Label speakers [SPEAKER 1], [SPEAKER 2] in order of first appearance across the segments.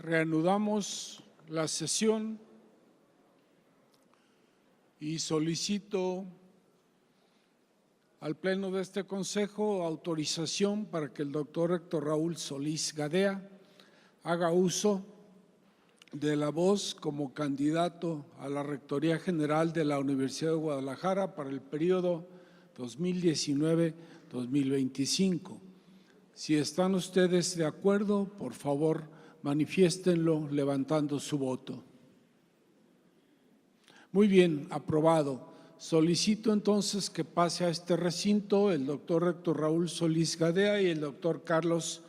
[SPEAKER 1] Reanudamos la sesión y solicito al Pleno de este Consejo autorización para que el doctor Héctor Raúl Solís Gadea haga uso de la voz como candidato a la Rectoría General de la Universidad de Guadalajara para el periodo 2019-2025. Si están ustedes de acuerdo, por favor, manifiéstenlo levantando su voto. Muy bien, aprobado. Solicito entonces que pase a este recinto el doctor Héctor Raúl Solís Gadea y el doctor Carlos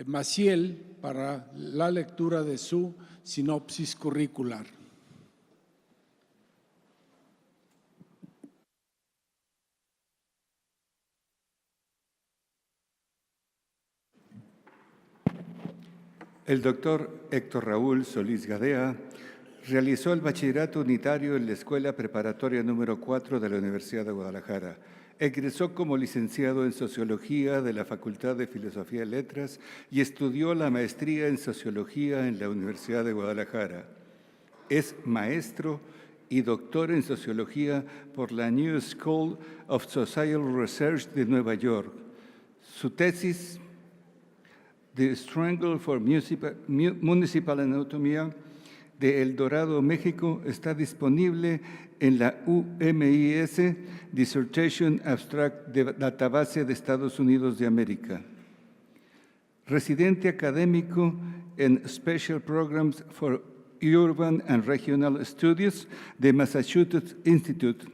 [SPEAKER 1] Maciel para la lectura de su sinopsis curricular.
[SPEAKER 2] El doctor Héctor Raúl Solís Gadea realizó el bachillerato unitario en la Escuela Preparatoria número 4 de la Universidad de Guadalajara. Egresó como licenciado en Sociología de la Facultad de Filosofía y Letras y estudió la maestría en Sociología en la Universidad de Guadalajara. Es maestro y doctor en Sociología por la New School of Social Research de Nueva York. Su tesis, The Struggle for Municipal Anatomy de El Dorado, México, está disponible en la UMIS Dissertation Abstract de Database de Estados Unidos de América. Residente académico en Special Programs for Urban and Regional Studies de Massachusetts Institute.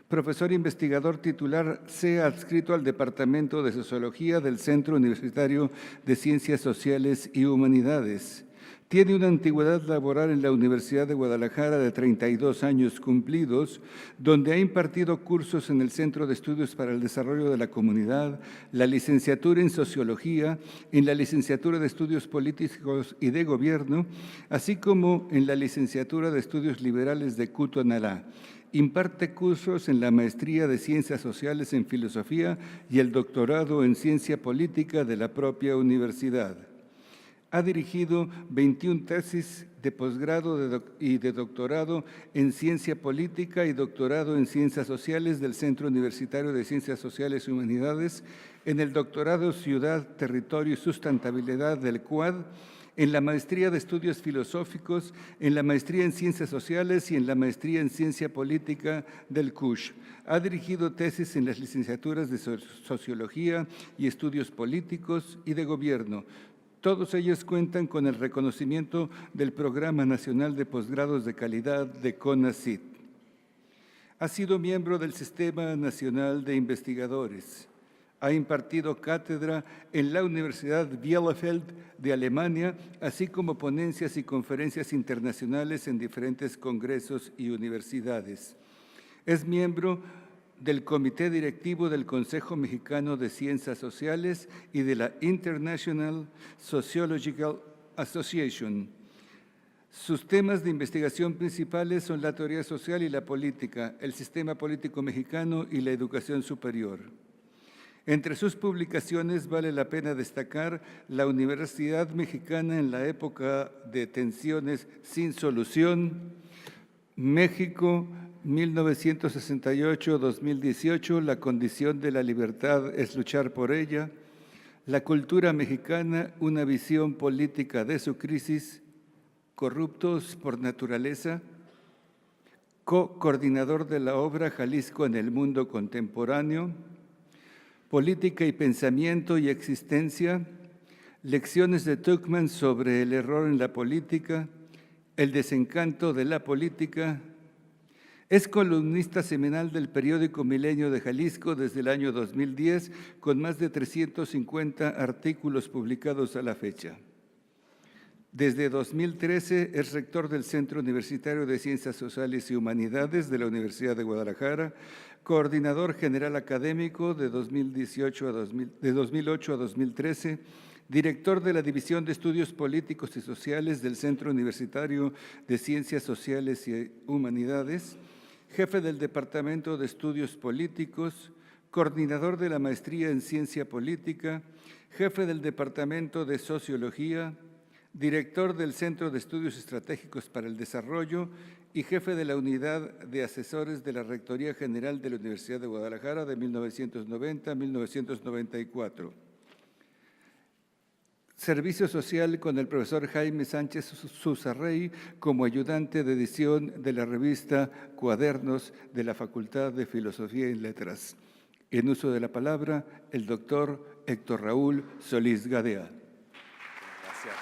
[SPEAKER 2] Profesor investigador titular, sea adscrito al Departamento de Sociología del Centro Universitario de Ciencias Sociales y Humanidades. Tiene una antigüedad laboral en la Universidad de Guadalajara de 32 años cumplidos, donde ha impartido cursos en el Centro de Estudios para el Desarrollo de la Comunidad, la licenciatura en Sociología, en la licenciatura de Estudios Políticos y de Gobierno, así como en la licenciatura de Estudios Liberales de Cutonalá. Imparte cursos en la Maestría de Ciencias Sociales en Filosofía y el doctorado en Ciencia Política de la propia universidad. Ha dirigido 21 tesis de posgrado y de doctorado en Ciencia Política y doctorado en Ciencias Sociales del Centro Universitario de Ciencias Sociales y Humanidades, en el doctorado Ciudad, Territorio y Sustentabilidad del CUAD, en la Maestría de Estudios Filosóficos, en la Maestría en Ciencias Sociales y en la Maestría en Ciencia Política del CUSH. Ha dirigido tesis en las licenciaturas de Sociología y Estudios Políticos y de Gobierno. Todos ellos cuentan con el reconocimiento del Programa Nacional de Posgrados de Calidad de CONACYT. Ha sido miembro del Sistema Nacional de Investigadores. Ha impartido cátedra en la Universidad Bielefeld de Alemania, así como ponencias y conferencias internacionales en diferentes congresos y universidades. Es miembro del Comité Directivo del Consejo Mexicano de Ciencias Sociales y de la International Sociological Association. Sus temas de investigación principales son la teoría social y la política, el sistema político mexicano y la educación superior. Entre sus publicaciones vale la pena destacar La Universidad Mexicana en la época de tensiones sin solución, México 1968-2018, La condición de la libertad es luchar por ella, La cultura mexicana, una visión política de su crisis, Corruptos por naturaleza, co-coordinador de la obra Jalisco en el mundo contemporáneo, Política y pensamiento y existencia, Lecciones de Tuckman sobre el error en la política, El desencanto de la política. Es columnista semanal del periódico Milenio de Jalisco desde el año 2010, con más de 350 artículos publicados a la fecha. Desde 2013 es rector del Centro Universitario de Ciencias Sociales y Humanidades de la Universidad de Guadalajara, coordinador general académico de 2008 a 2013, director de la División de Estudios Políticos y Sociales del Centro Universitario de Ciencias Sociales y Humanidades, jefe del Departamento de Estudios Políticos, coordinador de la Maestría en Ciencia Política, jefe del Departamento de Sociología, director del Centro de Estudios Estratégicos para el Desarrollo y jefe de la Unidad de Asesores de la Rectoría General de la Universidad de Guadalajara de 1990 a 1994. Servicio social con el profesor Jaime Sánchez Susarrey como ayudante de edición de la revista Cuadernos de la Facultad de Filosofía y Letras. En uso de la palabra, el doctor Héctor Raúl Solís Gadea.
[SPEAKER 3] Gracias.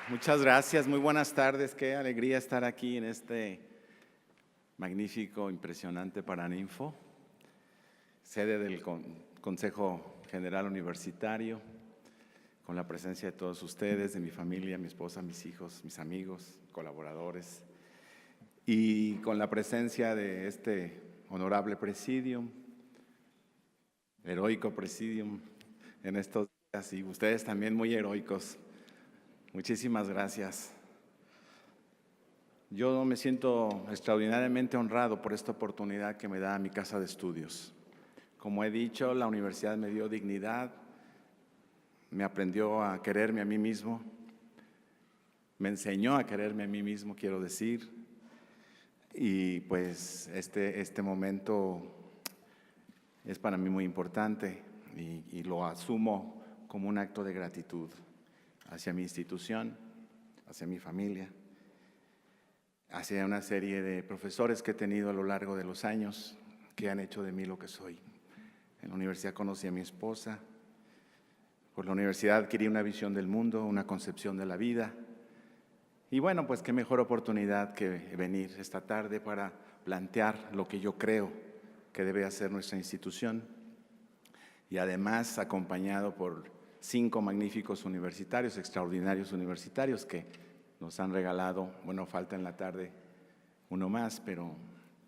[SPEAKER 3] Muchas gracias, muy buenas tardes. Qué alegría estar aquí en este magnífico, impresionante Paraninfo, sede del Consejo General Universitario, con la presencia de todos ustedes, de mi familia, mi esposa, mis hijos, mis amigos, colaboradores, y con la presencia de este honorable presidium, heroico presidium en estos días, y ustedes también muy heroicos. Muchísimas gracias. Yo me siento extraordinariamente honrado por esta oportunidad que me da mi casa de estudios. Como he dicho, la universidad me dio dignidad, me aprendió a quererme a mí mismo, me enseñó a quererme a mí mismo, quiero decir, y pues este momento es para mí muy importante y lo asumo como un acto de gratitud hacia mi institución, hacia mi familia, hacia una serie de profesores que he tenido a lo largo de los años que han hecho de mí lo que soy. En la universidad conocí a mi esposa, por la universidad adquirí una visión del mundo, una concepción de la vida. Y bueno, pues qué mejor oportunidad que venir esta tarde para plantear lo que yo creo que debe hacer nuestra institución. Y además acompañado por 5 magníficos universitarios, extraordinarios universitarios que nos han regalado, bueno, falta en la tarde uno más, pero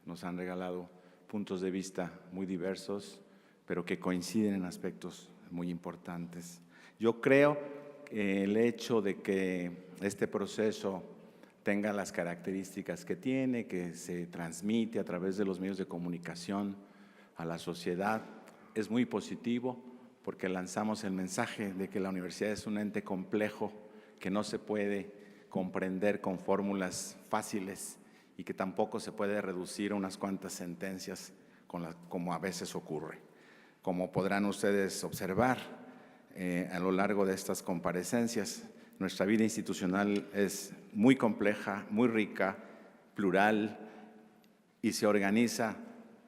[SPEAKER 3] nos han regalado puntos de vista muy diversos, pero que coinciden en aspectos muy importantes. Yo creo que el hecho de que este proceso tenga las características que tiene, que se transmite a través de los medios de comunicación a la sociedad, es muy positivo porque lanzamos el mensaje de que la universidad es un ente complejo que no se puede comprender con fórmulas fáciles y que tampoco se puede reducir a unas cuantas sentencias como a veces ocurre. Como podrán ustedes observar a lo largo de estas comparecencias, nuestra vida institucional es muy compleja, muy rica, plural y se organiza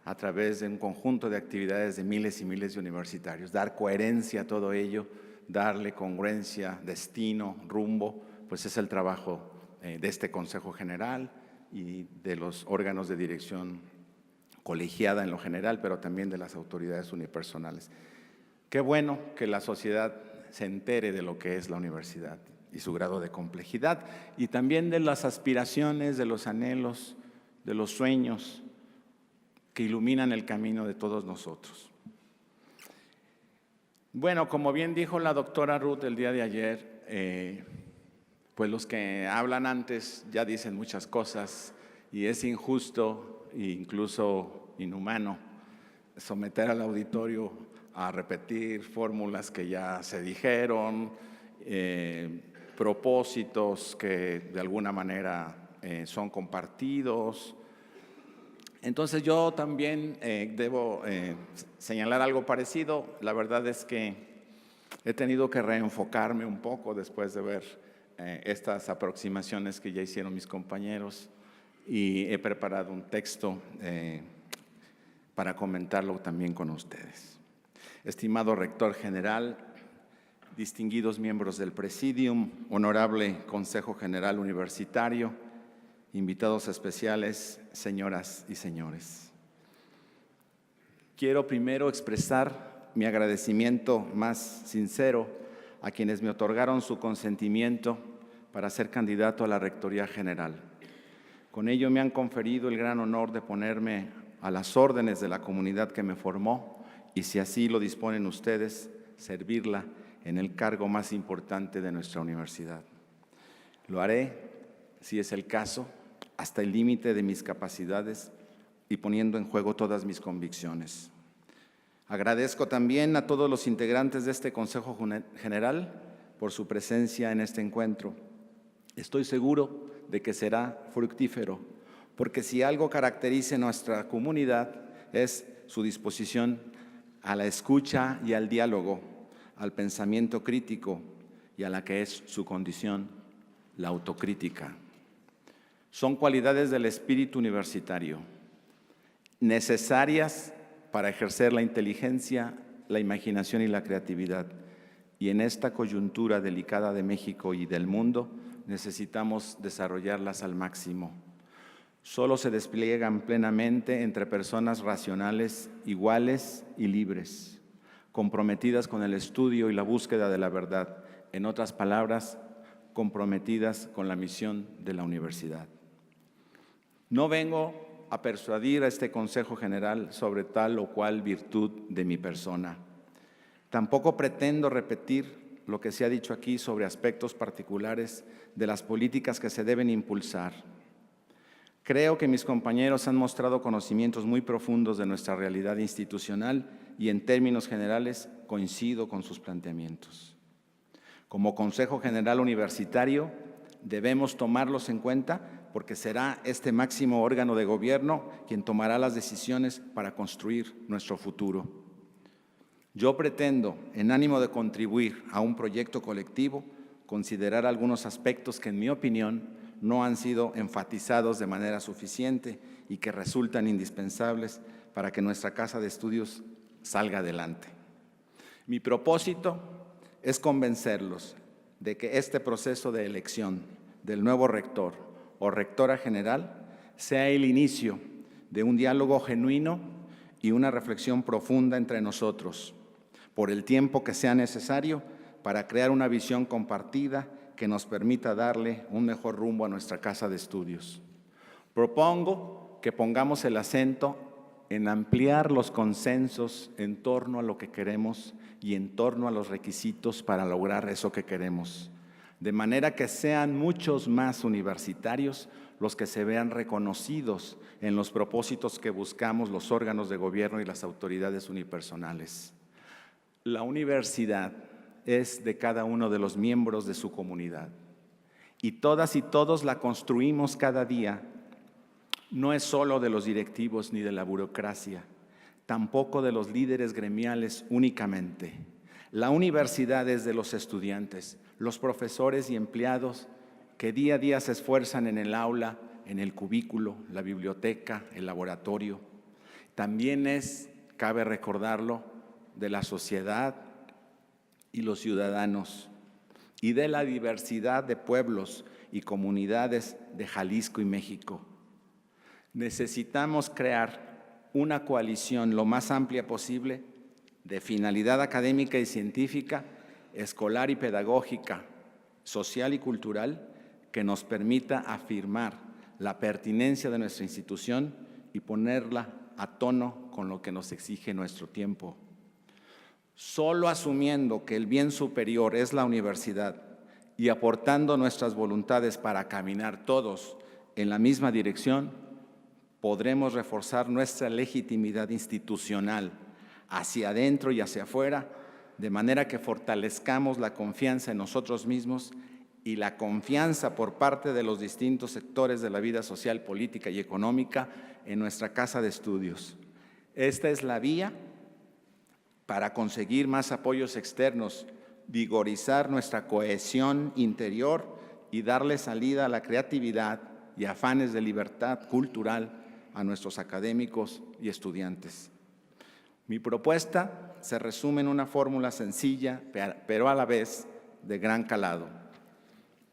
[SPEAKER 3] a través de un conjunto de actividades de miles y miles de universitarios. Dar coherencia a todo ello, darle congruencia, destino, rumbo, pues es el trabajo de este Consejo General y de los órganos de dirección colegiada en lo general, pero también de las autoridades unipersonales. Qué bueno que la sociedad se entere de lo que es la universidad y su grado de complejidad, y también de las aspiraciones, de los anhelos, de los sueños que iluminan el camino de todos nosotros. Bueno, como bien dijo la doctora Ruth el día de ayer, pues los que hablan antes ya dicen muchas cosas y es injusto e incluso inhumano someter al auditorio a repetir fórmulas que ya se dijeron, propósitos que de alguna manera son compartidos. Entonces yo también debo señalar algo parecido. La verdad es que he tenido que reenfocarme un poco después de ver estas aproximaciones que ya hicieron mis compañeros y he preparado un texto para comentarlo también con ustedes. Estimado Rector General, distinguidos miembros del Presidium, honorable Consejo General Universitario, invitados especiales, señoras y señores. Quiero primero expresar mi agradecimiento más sincero a quienes me otorgaron su consentimiento para ser candidato a la Rectoría General. Con ello me han conferido el gran honor de ponerme a las órdenes de la comunidad que me formó y, si así lo disponen ustedes, servirla en el cargo más importante de nuestra universidad. Lo haré, si es el caso, hasta el límite de mis capacidades y poniendo en juego todas mis convicciones. Agradezco también a todos los integrantes de este Consejo General por su presencia en este encuentro. Estoy seguro de que será fructífero, porque si algo caracteriza nuestra comunidad es su disposición a la escucha y al diálogo, al pensamiento crítico y a la que es su condición, la autocrítica. Son cualidades del espíritu universitario, necesarias para ejercer la inteligencia, la imaginación y la creatividad. Y en esta coyuntura delicada de México y del mundo, necesitamos desarrollarlas al máximo. Solo se despliegan plenamente entre personas racionales, iguales y libres, comprometidas con el estudio y la búsqueda de la verdad. En otras palabras, comprometidas con la misión de la universidad. No vengo a persuadir a este Consejo General sobre tal o cual virtud de mi persona. Tampoco pretendo repetir lo que se ha dicho aquí sobre aspectos particulares de las políticas que se deben impulsar. Creo que mis compañeros han mostrado conocimientos muy profundos de nuestra realidad institucional y en términos generales coincido con sus planteamientos. Como Consejo General Universitario debemos tomarlos en cuenta porque será este máximo órgano de gobierno quien tomará las decisiones para construir nuestro futuro. Yo pretendo, en ánimo de contribuir a un proyecto colectivo, considerar algunos aspectos que, en mi opinión, no han sido enfatizados de manera suficiente y que resultan indispensables para que nuestra casa de estudios salga adelante. Mi propósito es convencerlos de que este proceso de elección del nuevo rector o rectora general sea el inicio de un diálogo genuino y una reflexión profunda entre nosotros, por el tiempo que sea necesario para crear una visión compartida que nos permita darle un mejor rumbo a nuestra casa de estudios. Propongo que pongamos el acento en ampliar los consensos en torno a lo que queremos y en torno a los requisitos para lograr eso que queremos, de manera que sean muchos más universitarios los que se vean reconocidos en los propósitos que buscamos los órganos de gobierno y las autoridades unipersonales. La universidad es de cada uno de los miembros de su comunidad y todas y todos la construimos cada día. No es solo de los directivos ni de la burocracia, tampoco de los líderes gremiales únicamente. La universidad es de los estudiantes, los profesores y empleados que día a día se esfuerzan en el aula, en el cubículo, la biblioteca, el laboratorio. También es, cabe recordarlo, de la sociedad y los ciudadanos y de la diversidad de pueblos y comunidades de Jalisco y México. Necesitamos crear una coalición lo más amplia posible de finalidad académica y científica, escolar y pedagógica, social y cultural, que nos permita afirmar la pertinencia de nuestra institución y ponerla a tono con lo que nos exige nuestro tiempo. Solo asumiendo que el bien superior es la universidad y aportando nuestras voluntades para caminar todos en la misma dirección, podremos reforzar nuestra legitimidad institucional hacia adentro y hacia afuera, de manera que fortalezcamos la confianza en nosotros mismos y la confianza por parte de los distintos sectores de la vida social, política y económica en nuestra casa de estudios. Esta es la vía para conseguir más apoyos externos, vigorizar nuestra cohesión interior y darle salida a la creatividad y afanes de libertad cultural a nuestros académicos y estudiantes. Mi propuesta se resume en una fórmula sencilla, pero a la vez de gran calado.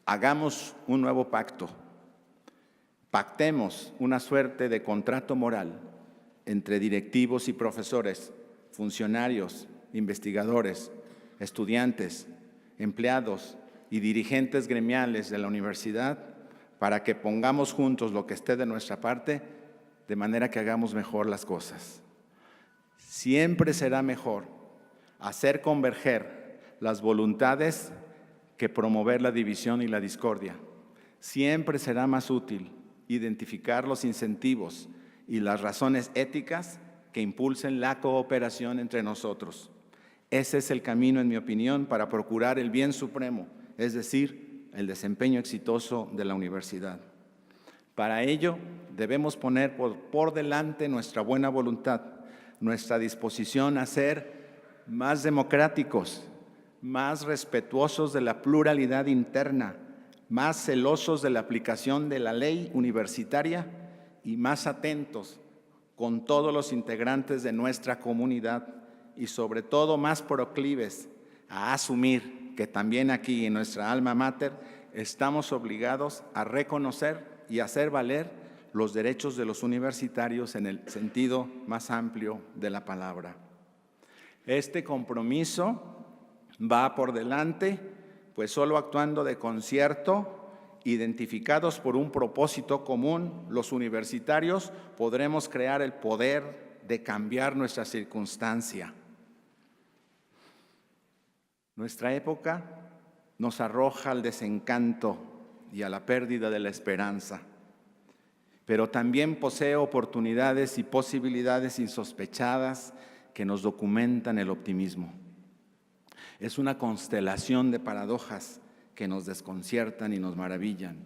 [SPEAKER 3] Hagamos un nuevo pacto. Pactemos una suerte de contrato moral entre directivos y profesores, funcionarios, investigadores, estudiantes, empleados y dirigentes gremiales de la universidad para que pongamos juntos lo que esté de nuestra parte, de manera que hagamos mejor las cosas. Siempre será mejor hacer converger las voluntades que promover la división y la discordia. Siempre será más útil identificar los incentivos y las razones éticas que impulsen la cooperación entre nosotros. Ese es el camino, en mi opinión, para procurar el bien supremo, es decir, el desempeño exitoso de la universidad. Para ello, debemos poner por delante nuestra buena voluntad, nuestra disposición a ser más democráticos, más respetuosos de la pluralidad interna, más celosos de la aplicación de la ley universitaria y más atentos con todos los integrantes de nuestra comunidad y sobre todo más proclives a asumir que también aquí en nuestra alma mater estamos obligados a reconocer y hacer valer los derechos de los universitarios en el sentido más amplio de la palabra. Este compromiso va por delante, pues solo actuando de concierto, identificados por un propósito común, los universitarios podremos crear el poder de cambiar nuestra circunstancia. Nuestra época nos arroja al desencanto y a la pérdida de la esperanza, pero también posee oportunidades y posibilidades insospechadas que nos documentan el optimismo. Es una constelación de paradojas que nos desconciertan y nos maravillan.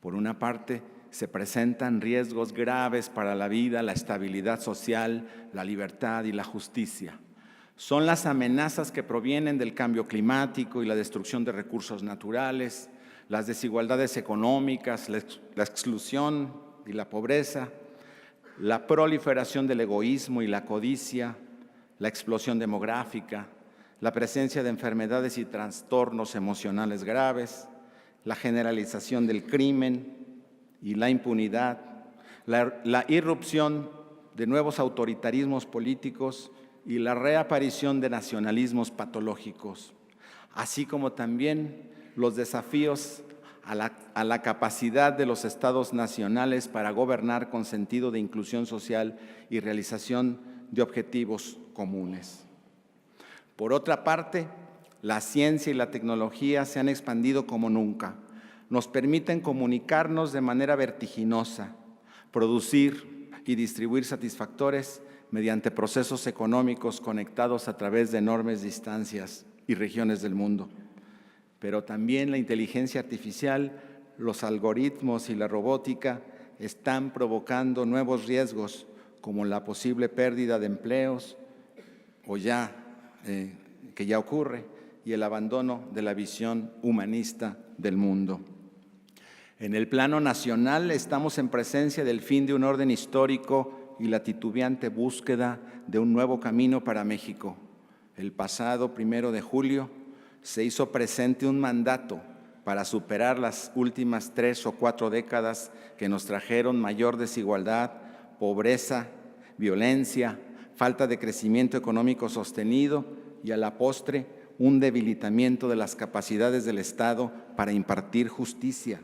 [SPEAKER 3] Por una parte, se presentan riesgos graves para la vida, la estabilidad social, la libertad y la justicia. Son las amenazas que provienen del cambio climático y la destrucción de recursos naturales, las desigualdades económicas, la exclusión y la pobreza, la proliferación del egoísmo y la codicia, la explosión demográfica, la presencia de enfermedades y trastornos emocionales graves, la generalización del crimen y la impunidad, la irrupción de nuevos autoritarismos políticos y la reaparición de nacionalismos patológicos, así como también los desafíos a la capacidad de los estados nacionales para gobernar con sentido de inclusión social y realización de objetivos comunes. Por otra parte, la ciencia y la tecnología se han expandido como nunca. Nos permiten comunicarnos de manera vertiginosa, producir y distribuir satisfactores mediante procesos económicos conectados a través de enormes distancias y regiones del mundo. Pero también la inteligencia artificial, los algoritmos y la robótica están provocando nuevos riesgos, como la posible pérdida de empleos que ya ocurre, y el abandono de la visión humanista del mundo. En el plano nacional estamos en presencia del fin de un orden histórico y la titubeante búsqueda de un nuevo camino para México. El pasado 1 de julio se hizo presente un mandato para superar las últimas 3 o 4 décadas que nos trajeron mayor desigualdad, pobreza, violencia, falta de crecimiento económico sostenido y a la postre un debilitamiento de las capacidades del Estado para impartir justicia,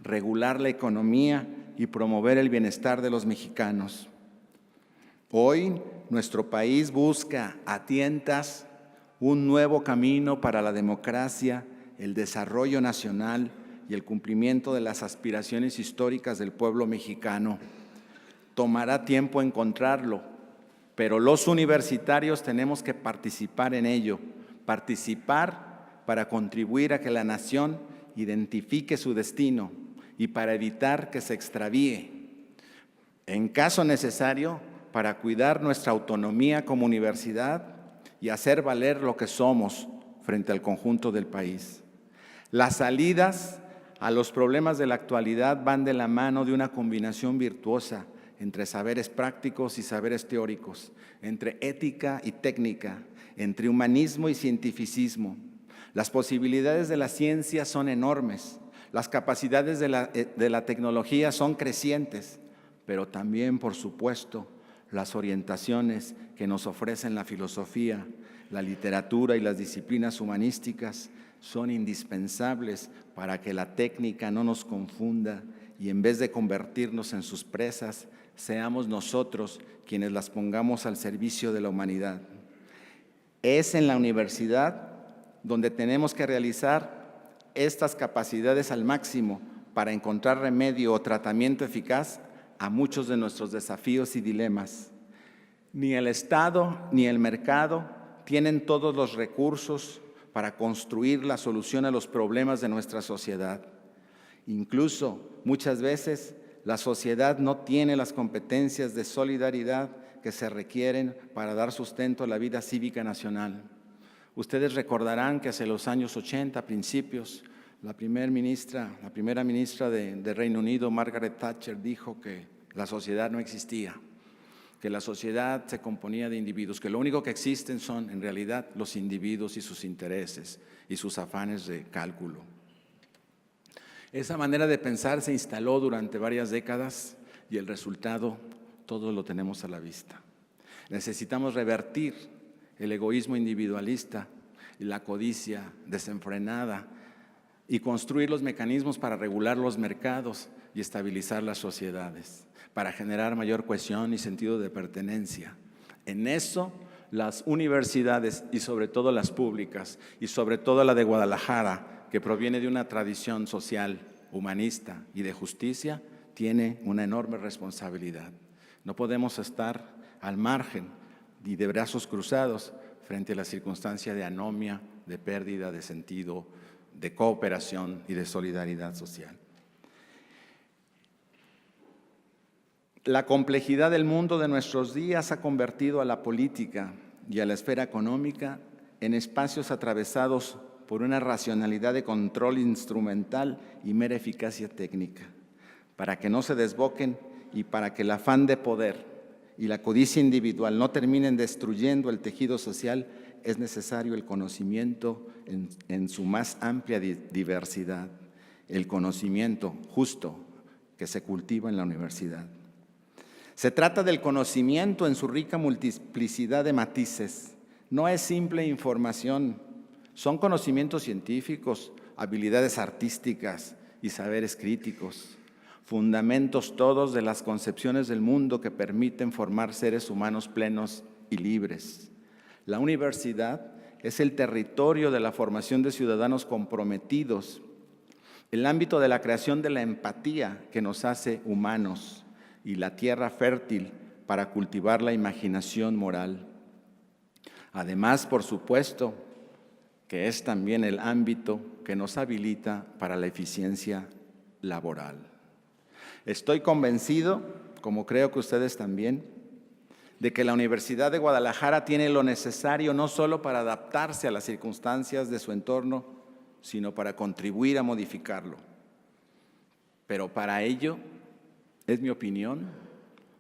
[SPEAKER 3] regular la economía y promover el bienestar de los mexicanos. Hoy nuestro país busca a tientas un nuevo camino para la democracia, el desarrollo nacional y el cumplimiento de las aspiraciones históricas del pueblo mexicano. Tomará tiempo encontrarlo, pero los universitarios tenemos que participar en ello, participar para contribuir a que la nación identifique su destino y para evitar que se extravíe. En caso necesario, para cuidar nuestra autonomía como universidad y hacer valer lo que somos frente al conjunto del país. Las salidas a los problemas de la actualidad van de la mano de una combinación virtuosa entre saberes prácticos y saberes teóricos, entre ética y técnica, entre humanismo y cientificismo. Las posibilidades de la ciencia son enormes, las capacidades de la tecnología son crecientes, pero también, por supuesto, las orientaciones que nos ofrecen la filosofía, la literatura y las disciplinas humanísticas son indispensables para que la técnica no nos confunda y en vez de convertirnos en sus presas, seamos nosotros quienes las pongamos al servicio de la humanidad. Es en la universidad donde tenemos que realizar estas capacidades al máximo para encontrar remedio o tratamiento eficaz a muchos de nuestros desafíos y dilemas. Ni el Estado ni el mercado tienen todos los recursos para construir la solución a los problemas de nuestra sociedad. Incluso, muchas veces, la sociedad no tiene las competencias de solidaridad que se requieren para dar sustento a la vida cívica nacional. Ustedes recordarán que hacia los años 80, principios, la primera ministra de Reino Unido, Margaret Thatcher, dijo que la sociedad no existía, que la sociedad se componía de individuos, que lo único que existen son, en realidad, los individuos y sus intereses y sus afanes de cálculo. Esa manera de pensar se instaló durante varias décadas y el resultado todos lo tenemos a la vista. Necesitamos revertir el egoísmo individualista y la codicia desenfrenada y construir los mecanismos para regular los mercados y estabilizar las sociedades, para generar mayor cohesión y sentido de pertenencia. En eso, las universidades y sobre todo las públicas y sobre todo la de Guadalajara, que proviene de una tradición social, humanista y de justicia, tiene una enorme responsabilidad. No podemos estar al margen y de brazos cruzados frente a la circunstancia de anomia, de pérdida de sentido, de cooperación y de solidaridad social. La complejidad del mundo de nuestros días ha convertido a la política y a la esfera económica en espacios atravesados por una racionalidad de control instrumental y mera eficacia técnica. Para que no se desboquen y para que el afán de poder y la codicia individual no terminen destruyendo el tejido social, es necesario el conocimiento en su más amplia diversidad, el conocimiento justo que se cultiva en la universidad. Se trata del conocimiento en su rica multiplicidad de matices. No es simple información, son conocimientos científicos, habilidades artísticas y saberes críticos, fundamentos todos de las concepciones del mundo que permiten formar seres humanos plenos y libres. La universidad es el territorio de la formación de ciudadanos comprometidos, el ámbito de la creación de la empatía que nos hace humanos y la tierra fértil para cultivar la imaginación moral. Además, por supuesto, que es también el ámbito que nos habilita para la eficiencia laboral. Estoy convencido, como creo que ustedes también, de que la Universidad de Guadalajara tiene lo necesario no solo para adaptarse a las circunstancias de su entorno, sino para contribuir a modificarlo. Pero para ello, es mi opinión,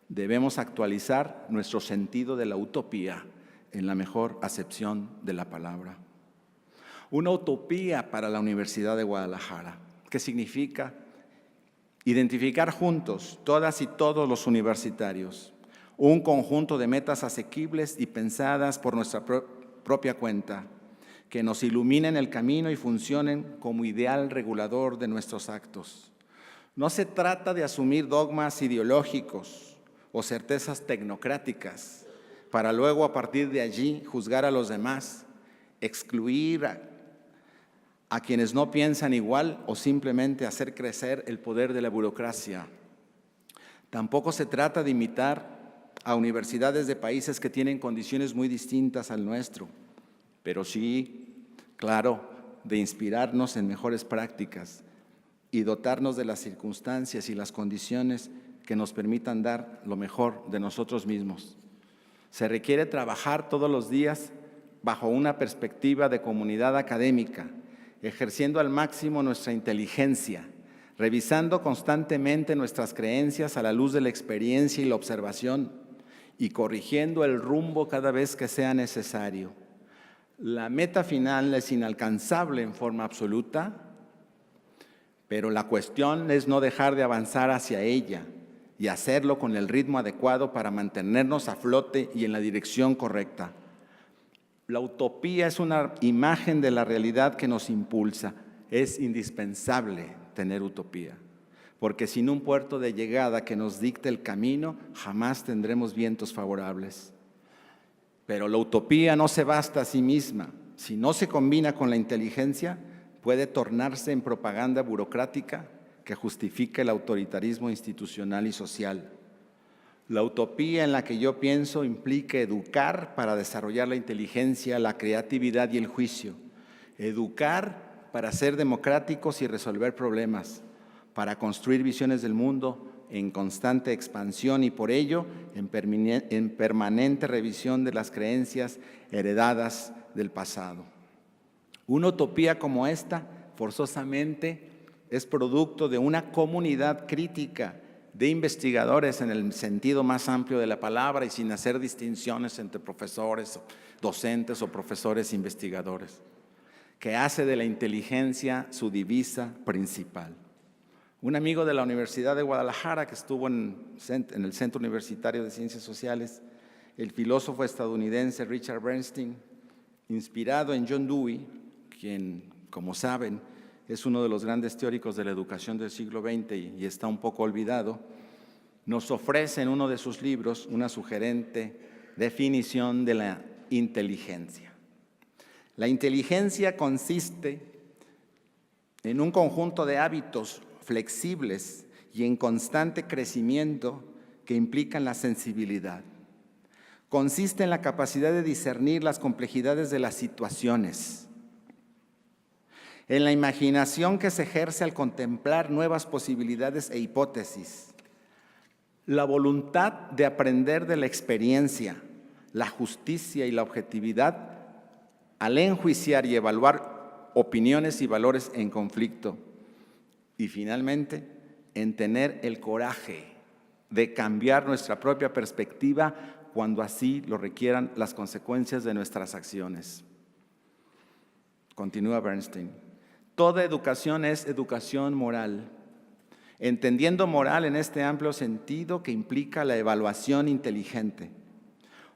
[SPEAKER 3] debemos actualizar nuestro sentido de la utopía en la mejor acepción de la palabra. Una utopía para la Universidad de Guadalajara, que significa identificar juntos, todas y todos los universitarios, un conjunto de metas asequibles y pensadas por nuestra propia cuenta, que nos iluminen el camino y funcionen como ideal regulador de nuestros actos. No se trata de asumir dogmas ideológicos o certezas tecnocráticas para luego a partir de allí juzgar a los demás, excluir a quienes no piensan igual o simplemente hacer crecer el poder de la burocracia. Tampoco se trata de imitar a universidades de países que tienen condiciones muy distintas al nuestro, pero sí, claro, de inspirarnos en mejores prácticas y dotarnos de las circunstancias y las condiciones que nos permitan dar lo mejor de nosotros mismos. Se requiere trabajar todos los días bajo una perspectiva de comunidad académica, ejerciendo al máximo nuestra inteligencia, revisando constantemente nuestras creencias a la luz de la experiencia y la observación y corrigiendo el rumbo cada vez que sea necesario. La meta final es inalcanzable en forma absoluta, pero la cuestión es no dejar de avanzar hacia ella y hacerlo con el ritmo adecuado para mantenernos a flote y en la dirección correcta. La utopía es una imagen de la realidad que nos impulsa. Es indispensable tener utopía, porque sin un puerto de llegada que nos dicte el camino, jamás tendremos vientos favorables. Pero la utopía no se basta a sí misma. Si no se combina con la inteligencia, puede tornarse en propaganda burocrática que justifique el autoritarismo institucional y social. La utopía en la que yo pienso implica educar para desarrollar la inteligencia, la creatividad y el juicio. Educar para ser democráticos y resolver problemas, para construir visiones del mundo en constante expansión y por ello en permanente revisión de las creencias heredadas del pasado. Una utopía como esta, forzosamente, es producto de una comunidad crítica de investigadores en el sentido más amplio de la palabra y sin hacer distinciones entre profesores, docentes o profesores investigadores, que hace de la inteligencia su divisa principal. Un amigo de la Universidad de Guadalajara que estuvo en el Centro Universitario de Ciencias Sociales, el filósofo estadounidense Richard Bernstein, inspirado en John Dewey, quien, como saben, es uno de los grandes teóricos de la educación del siglo XX y está un poco olvidado, nos ofrece en uno de sus libros una sugerente definición de la inteligencia. La inteligencia consiste en un conjunto de hábitos flexibles y en constante crecimiento que implican la sensibilidad. Consiste en la capacidad de discernir las complejidades de las situaciones, en la imaginación que se ejerce al contemplar nuevas posibilidades e hipótesis, la voluntad de aprender de la experiencia, la justicia y la objetividad al enjuiciar y evaluar opiniones y valores en conflicto, y finalmente, en tener el coraje de cambiar nuestra propia perspectiva cuando así lo requieran las consecuencias de nuestras acciones. Continúa Bernstein. Toda educación es educación moral, entendiendo moral en este amplio sentido que implica la evaluación inteligente.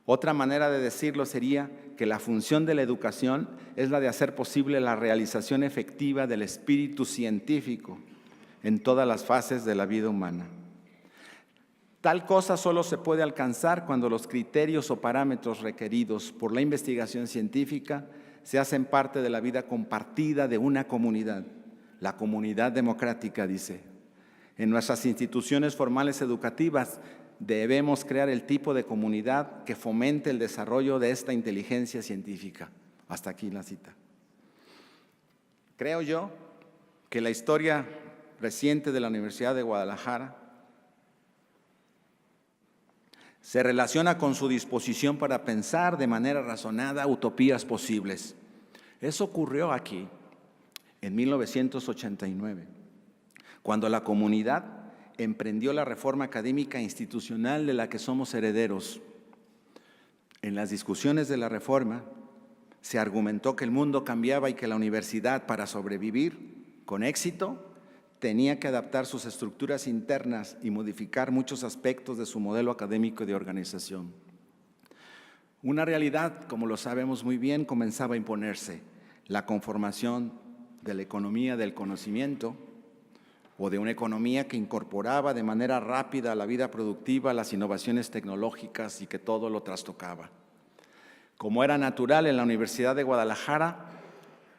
[SPEAKER 3] Otra manera de decirlo sería que la función de la educación es la de hacer posible la realización efectiva del espíritu científico en todas las fases de la vida humana. Tal cosa solo se puede alcanzar cuando los criterios o parámetros requeridos por la investigación científica se hacen parte de la vida compartida de una comunidad, la comunidad democrática, dice. En nuestras instituciones formales educativas debemos crear el tipo de comunidad que fomente el desarrollo de esta inteligencia científica. Hasta aquí la cita. Creo yo que la historia reciente de la Universidad de Guadalajara se relaciona con su disposición para pensar de manera razonada utopías posibles. Eso ocurrió aquí en 1989, cuando la comunidad emprendió la reforma académica institucional de la que somos herederos. En las discusiones de la reforma se argumentó que el mundo cambiaba y que la universidad, para sobrevivir con éxito, tenía que adaptar sus estructuras internas y modificar muchos aspectos de su modelo académico y de organización. Una realidad, como lo sabemos muy bien, comenzaba a imponerse: la conformación de la economía del conocimiento, o de una economía que incorporaba de manera rápida a la vida productiva las innovaciones tecnológicas y que todo lo trastocaba. Como era natural en la Universidad de Guadalajara,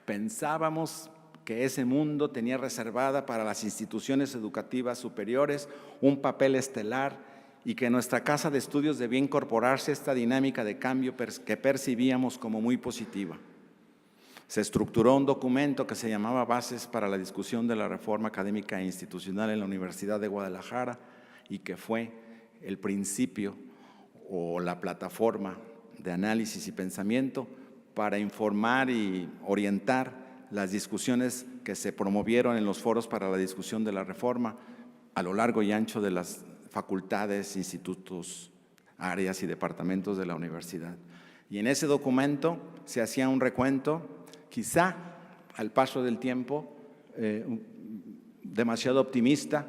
[SPEAKER 3] pensábamos que ese mundo tenía reservada para las instituciones educativas superiores un papel estelar y que nuestra casa de estudios debía incorporarse a esta dinámica de cambio que percibíamos como muy positiva. Se estructuró un documento que se llamaba Bases para la discusión de la reforma académica e institucional en la Universidad de Guadalajara y que fue el principio o la plataforma de análisis y pensamiento para informar y orientar las discusiones que se promovieron en los foros para la discusión de la reforma a lo largo y ancho de las facultades, institutos, áreas y departamentos de la universidad. Y en ese documento se hacía un recuento, quizá al paso del tiempo, demasiado optimista,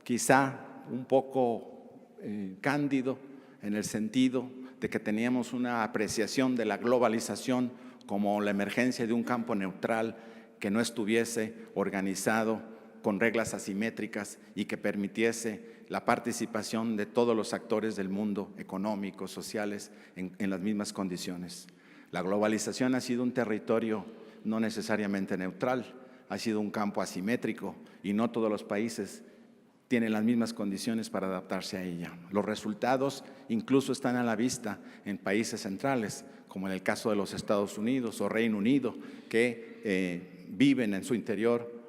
[SPEAKER 3] quizá un poco cándido en el sentido de que teníamos una apreciación de la globalización como la emergencia de un campo neutral que no estuviese organizado con reglas asimétricas y que permitiese la participación de todos los actores del mundo, económicos, sociales, en las mismas condiciones. La globalización ha sido un territorio no necesariamente neutral, ha sido un campo asimétrico y no todos los países tienen las mismas condiciones para adaptarse a ella. Los resultados incluso están a la vista en países centrales, como en el caso de los Estados Unidos o Reino Unido, que viven en su interior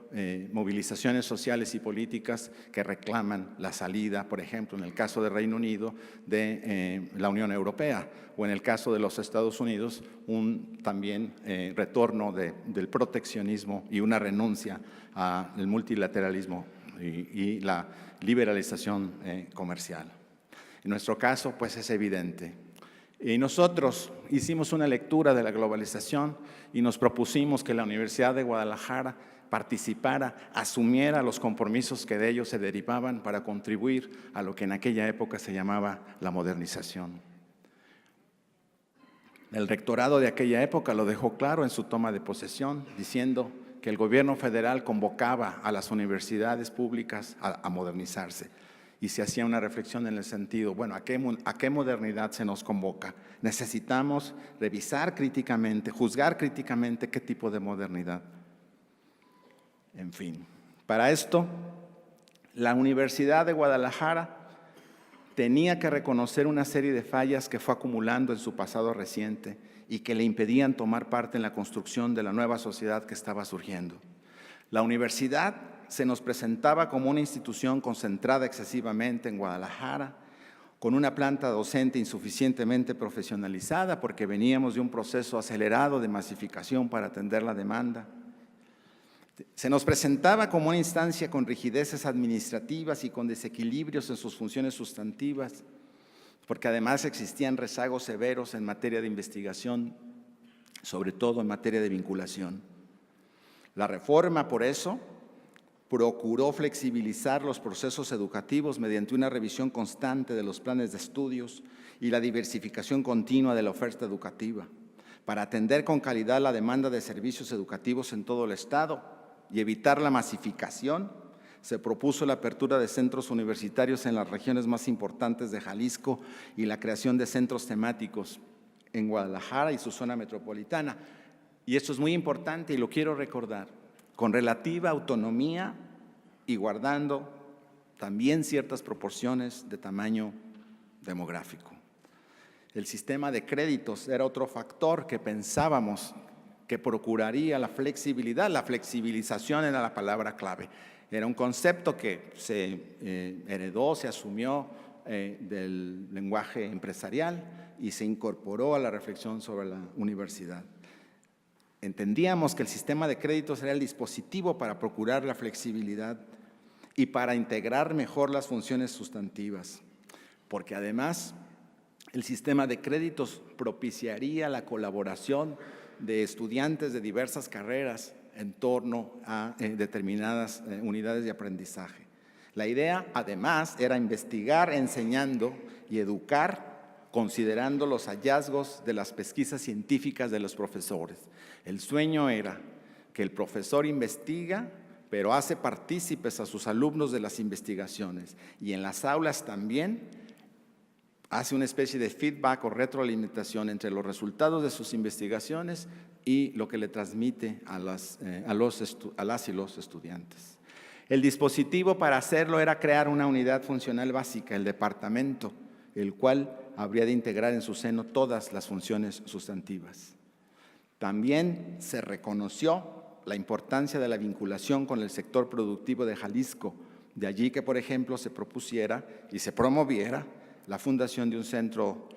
[SPEAKER 3] movilizaciones sociales y políticas que reclaman la salida, por ejemplo, en el caso de Reino Unido, de la Unión Europea, o en el caso de los Estados Unidos, un también retorno del proteccionismo y una renuncia al multilateralismo y la liberalización comercial. En nuestro caso, pues es evidente. Y nosotros hicimos una lectura de la globalización y nos propusimos que la Universidad de Guadalajara participara, asumiera los compromisos que de ellos se derivaban para contribuir a lo que en aquella época se llamaba la modernización. El rectorado de aquella época lo dejó claro en su toma de posesión, diciendo que el gobierno federal convocaba a las universidades públicas a modernizarse. Y se hacía una reflexión en el sentido, bueno, ¿a qué modernidad se nos convoca? Necesitamos revisar críticamente, juzgar críticamente qué tipo de modernidad. En fin, para esto, la Universidad de Guadalajara tenía que reconocer una serie de fallas que fue acumulando en su pasado reciente y que le impedían tomar parte en la construcción de la nueva sociedad que estaba surgiendo. La universidad se nos presentaba como una institución concentrada excesivamente en Guadalajara, con una planta docente insuficientemente profesionalizada porque veníamos de un proceso acelerado de masificación para atender la demanda. Se nos presentaba como una instancia con rigideces administrativas y con desequilibrios en sus funciones sustantivas, porque además existían rezagos severos en materia de investigación, sobre todo en materia de vinculación. La reforma, por eso, procuró flexibilizar los procesos educativos mediante una revisión constante de los planes de estudios y la diversificación continua de la oferta educativa, para atender con calidad la demanda de servicios educativos en todo el Estado y evitar la masificación. Se propuso la apertura de centros universitarios en las regiones más importantes de Jalisco y la creación de centros temáticos en Guadalajara y su zona metropolitana. Y esto es muy importante y lo quiero recordar, con relativa autonomía y guardando también ciertas proporciones de tamaño demográfico. El sistema de créditos era otro factor que pensábamos que procuraría la flexibilidad. La flexibilización era la palabra clave. Era un concepto que se heredó, se asumió del lenguaje empresarial y se incorporó a la reflexión sobre la universidad. Entendíamos que el sistema de créditos era el dispositivo para procurar la flexibilidad y para integrar mejor las funciones sustantivas, porque además el sistema de créditos propiciaría la colaboración de estudiantes de diversas carreras en torno a determinadas unidades de aprendizaje. La idea, además, era investigar enseñando y educar considerando los hallazgos de las pesquisas científicas de los profesores. El sueño era que el profesor investiga, pero hace partícipes a sus alumnos de las investigaciones y en las aulas también hace una especie de feedback o retroalimentación entre los resultados de sus investigaciones y lo que le transmite a las y los estudiantes. El dispositivo para hacerlo era crear una unidad funcional básica, el departamento, el cual habría de integrar en su seno todas las funciones sustantivas. También se reconoció la importancia de la vinculación con el sector productivo de Jalisco, de allí que, por ejemplo, se propusiera y se promoviera la fundación de un centro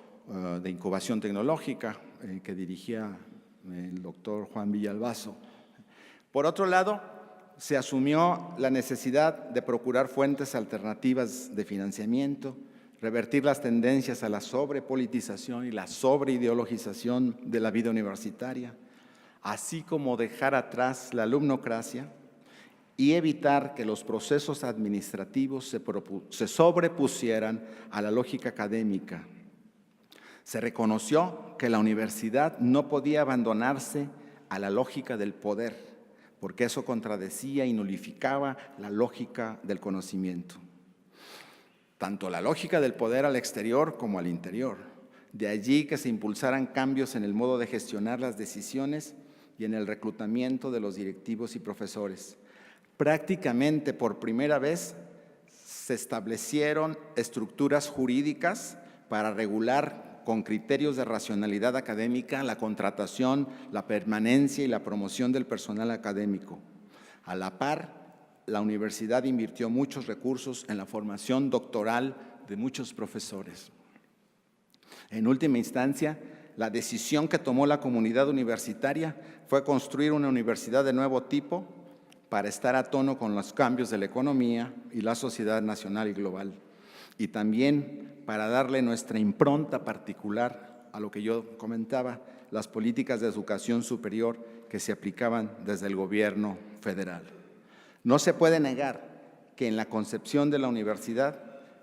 [SPEAKER 3] de incubación tecnológica que dirigía el doctor Juan Villalbazo. Por otro lado, se asumió la necesidad de procurar fuentes alternativas de financiamiento, revertir las tendencias a la sobrepolitización y la sobreideologización de la vida universitaria, así como dejar atrás la alumnocracia y evitar que los procesos administrativos se sobrepusieran a la lógica académica. Se reconoció que la universidad no podía abandonarse a la lógica del poder, porque eso contradecía y nulificaba la lógica del conocimiento. Tanto la lógica del poder al exterior como al interior. De allí que se impulsaran cambios en el modo de gestionar las decisiones y en el reclutamiento de los directivos y profesores. Prácticamente por primera vez se establecieron estructuras jurídicas para regular con criterios de racionalidad académica la contratación, la permanencia y la promoción del personal académico. A la par, la universidad invirtió muchos recursos en la formación doctoral de muchos profesores. En última instancia, la decisión que tomó la comunidad universitaria fue construir una universidad de nuevo tipo para estar a tono con los cambios de la economía y la sociedad nacional y global, y también para darle nuestra impronta particular a lo que yo comentaba, las políticas de educación superior que se aplicaban desde el gobierno federal. No se puede negar que en la concepción de la universidad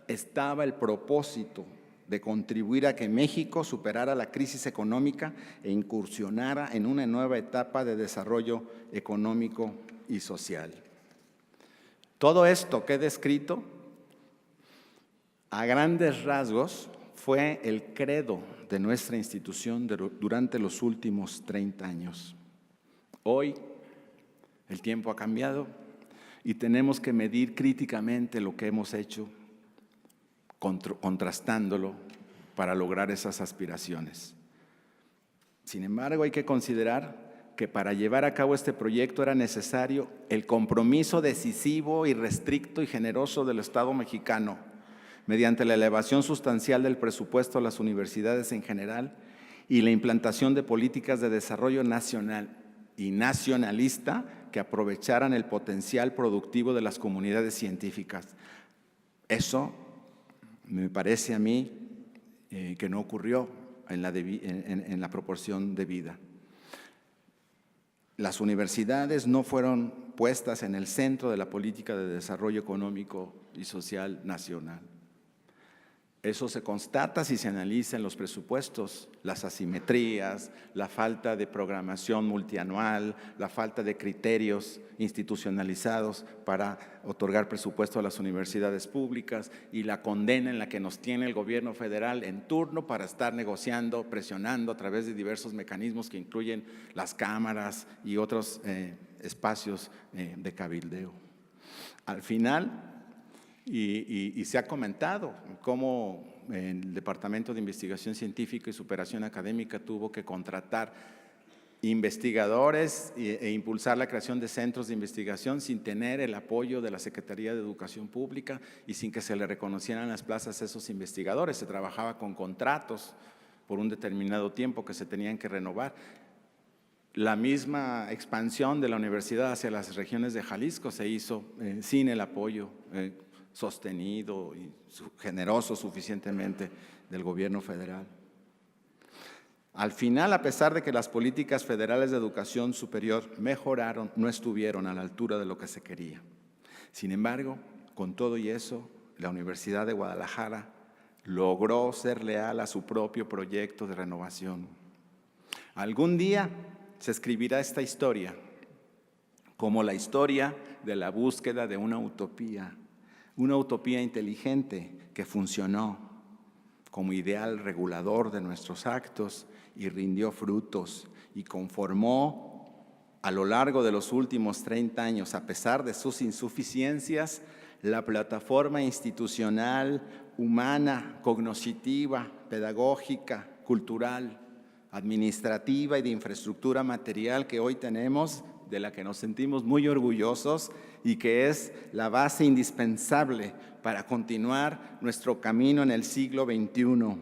[SPEAKER 3] estaba el propósito de contribuir a que México superara la crisis económica e incursionara en una nueva etapa de desarrollo económico y social. Todo esto que he descrito, a grandes rasgos, fue el credo de nuestra institución durante los últimos 30 años. Hoy el tiempo ha cambiado y tenemos que medir críticamente lo que hemos hecho, contrastándolo para lograr esas aspiraciones. Sin embargo, hay que considerar que para llevar a cabo este proyecto era necesario el compromiso decisivo, irrestricto y generoso del Estado mexicano, mediante la elevación sustancial del presupuesto a las universidades en general y la implantación de políticas de desarrollo nacional y nacionalista que aprovecharan el potencial productivo de las comunidades científicas. Eso me parece a mí que no ocurrió en la proporción debida. Las universidades no fueron puestas en el centro de la política de desarrollo económico y social nacional. Eso se constata si se analiza en los presupuestos, las asimetrías, la falta de programación multianual, la falta de criterios institucionalizados para otorgar presupuesto a las universidades públicas y la condena en la que nos tiene el gobierno federal en turno para estar negociando, presionando a través de diversos mecanismos que incluyen las cámaras y otros espacios de cabildeo. Al final, y se ha comentado cómo el Departamento de Investigación Científica y Superación Académica tuvo que contratar investigadores e impulsar la creación de centros de investigación sin tener el apoyo de la Secretaría de Educación Pública y sin que se le reconocieran las plazas a esos investigadores. Se trabajaba con contratos por un determinado tiempo que se tenían que renovar. La misma expansión de la universidad hacia las regiones de Jalisco se hizo sin el apoyo sostenido y generoso suficientemente del gobierno federal. Al final, a pesar de que las políticas federales de educación superior mejoraron, no estuvieron a la altura de lo que se quería. Sin embargo, con todo y eso, la Universidad de Guadalajara logró ser leal a su propio proyecto de renovación. Algún día se escribirá esta historia como la historia de la búsqueda de una utopía inteligente que funcionó como ideal regulador de nuestros actos y rindió frutos y conformó a lo largo de los últimos 30 años, a pesar de sus insuficiencias, la plataforma institucional, humana, cognitiva, pedagógica, cultural, administrativa y de infraestructura material que hoy tenemos, de la que nos sentimos muy orgullosos y que es la base indispensable para continuar nuestro camino en el siglo XXI.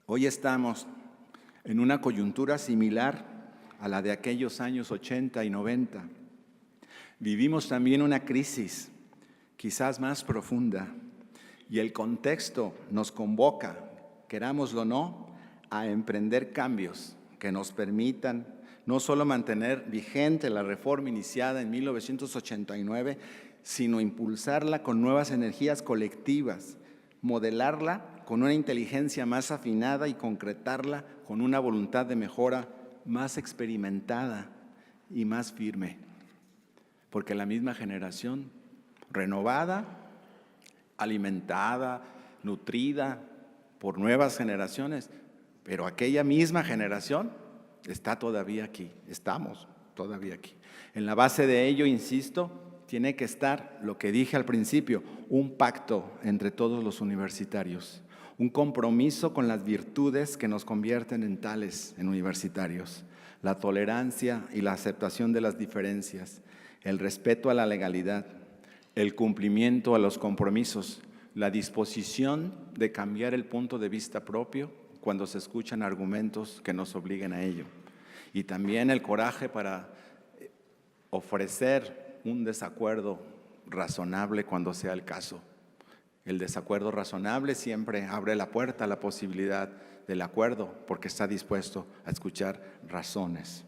[SPEAKER 3] Hoy estamos en una coyuntura similar a la de aquellos años 80 y 90. Vivimos también una crisis, quizás más profunda, y el contexto nos convoca, querámoslo o no, a emprender cambios que nos permitan no solo mantener vigente la reforma iniciada en 1989, sino impulsarla con nuevas energías colectivas, modelarla con una inteligencia más afinada y concretarla con una voluntad de mejora más experimentada y más firme. Porque la misma generación, renovada, alimentada, nutrida por nuevas generaciones, pero aquella misma generación está todavía aquí, estamos todavía aquí. En la base de ello, insisto, tiene que estar lo que dije al principio, un pacto entre todos los universitarios, un compromiso con las virtudes que nos convierten en tales, en universitarios, la tolerancia y la aceptación de las diferencias, el respeto a la legalidad, el cumplimiento a los compromisos, la disposición de cambiar el punto de vista propio cuando se escuchan argumentos que nos obliguen a ello, y también el coraje para ofrecer un desacuerdo razonable cuando sea el caso. El desacuerdo razonable siempre abre la puerta a la posibilidad del acuerdo porque está dispuesto a escuchar razones.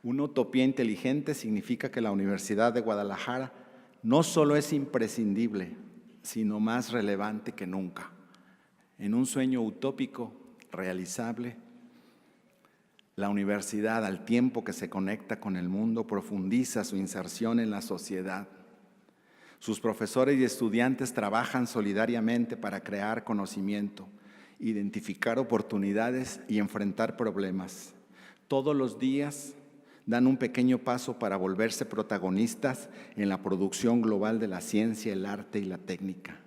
[SPEAKER 3] Una utopía inteligente significa que la Universidad de Guadalajara no solo es imprescindible, sino más relevante que nunca. En un sueño utópico, realizable, la universidad, al tiempo que se conecta con el mundo, profundiza su inserción en la sociedad. Sus profesores y estudiantes trabajan solidariamente para crear conocimiento, identificar oportunidades y enfrentar problemas. Todos los días dan un pequeño paso para volverse protagonistas en la producción global de la ciencia, el arte y la técnica.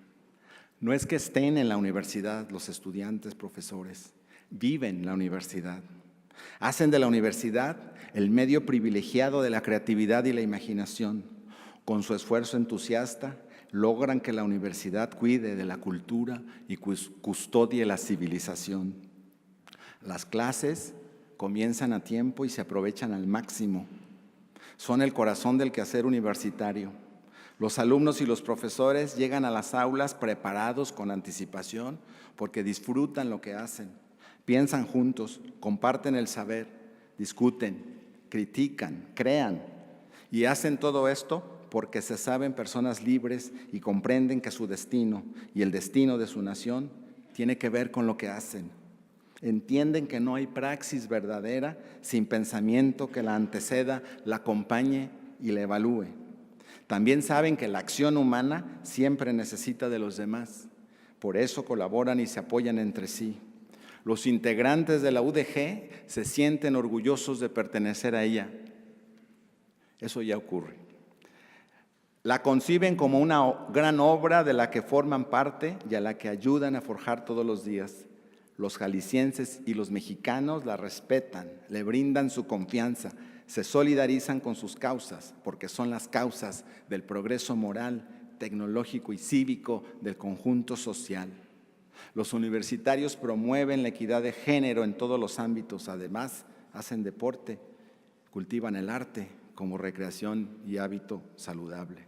[SPEAKER 3] No es que estén en la universidad los estudiantes, profesores, viven la universidad. Hacen de la universidad el medio privilegiado de la creatividad y la imaginación. Con su esfuerzo entusiasta, logran que la universidad cuide de la cultura y custodie la civilización. Las clases comienzan a tiempo y se aprovechan al máximo. Son el corazón del quehacer universitario. Los alumnos y los profesores llegan a las aulas preparados con anticipación porque disfrutan lo que hacen. Piensan juntos, comparten el saber, discuten, critican, crean y hacen todo esto porque se saben personas libres y comprenden que su destino y el destino de su nación tiene que ver con lo que hacen. Entienden que no hay praxis verdadera sin pensamiento que la anteceda, la acompañe y la evalúe. También saben que la acción humana siempre necesita de los demás. Por eso colaboran y se apoyan entre sí. Los integrantes de la UDG se sienten orgullosos de pertenecer a ella. Eso ya ocurre. La conciben como una gran obra de la que forman parte y a la que ayudan a forjar todos los días. Los jaliscienses y los mexicanos la respetan, le brindan su confianza, se solidarizan con sus causas, porque son las causas del progreso moral, tecnológico y cívico del conjunto social. Los universitarios promueven la equidad de género en todos los ámbitos, además hacen deporte, cultivan el arte como recreación y hábito saludable.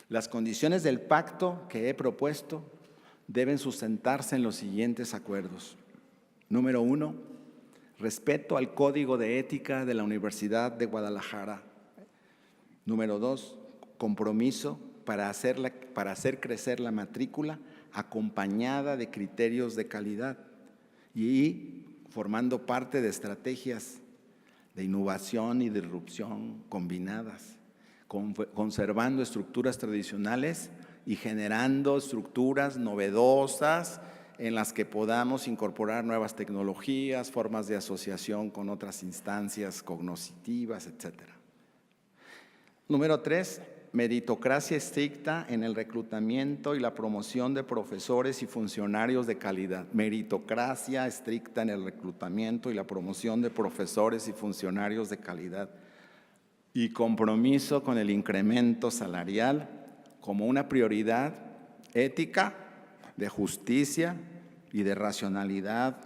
[SPEAKER 3] Las condiciones del pacto que he propuesto deben sustentarse en los siguientes acuerdos. Número 1, respeto al Código de Ética de la Universidad de Guadalajara. Número 2, compromiso para hacer crecer la matrícula acompañada de criterios de calidad y formando parte de estrategias de innovación y disrupción combinadas, conservando estructuras tradicionales y generando estructuras novedosas en las que podamos incorporar nuevas tecnologías, formas de asociación con otras instancias cognitivas, etc. Número 3, meritocracia estricta en el reclutamiento y la promoción de profesores y funcionarios de calidad. Meritocracia estricta en el reclutamiento y la promoción de profesores y funcionarios de calidad. Y compromiso con el incremento salarial como una prioridad ética, de justicia y de racionalidad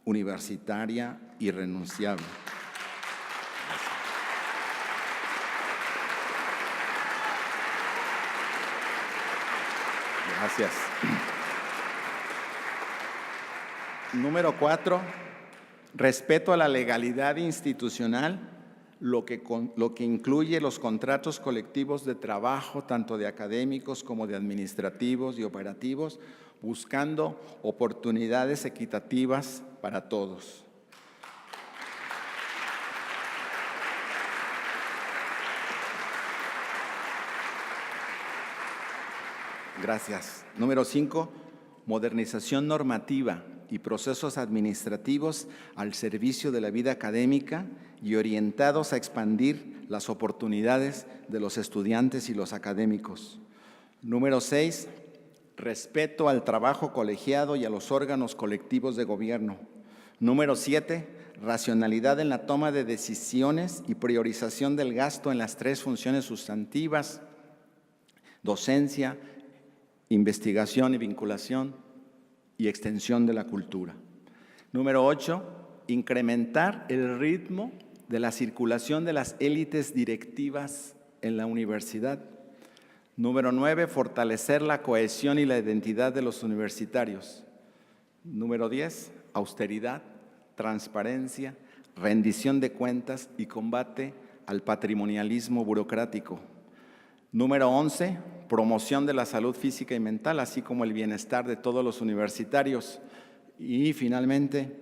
[SPEAKER 3] universitaria irrenunciable. Gracias. Número 4, respeto a la legalidad institucional, lo que incluye los contratos colectivos de trabajo, tanto de académicos como de administrativos y operativos, buscando oportunidades equitativas para todos. Gracias. Número 5, modernización normativa
[SPEAKER 4] y procesos administrativos al servicio de la vida académica y orientados a expandir las oportunidades de los estudiantes y los académicos. Número 6, respeto al trabajo colegiado y a los órganos colectivos de gobierno. Número 7, racionalidad en la toma de decisiones y priorización del gasto en las 3 funciones sustantivas: docencia, investigación y vinculación y extensión de la cultura. Número 8, incrementar el ritmo de la circulación de las élites directivas en la universidad. Número 9, fortalecer la cohesión y la identidad de los universitarios. Número 10, austeridad, transparencia, rendición de cuentas y combate al patrimonialismo burocrático. Número 11, promoción de la salud física y mental, así como el bienestar de todos los universitarios. Y finalmente,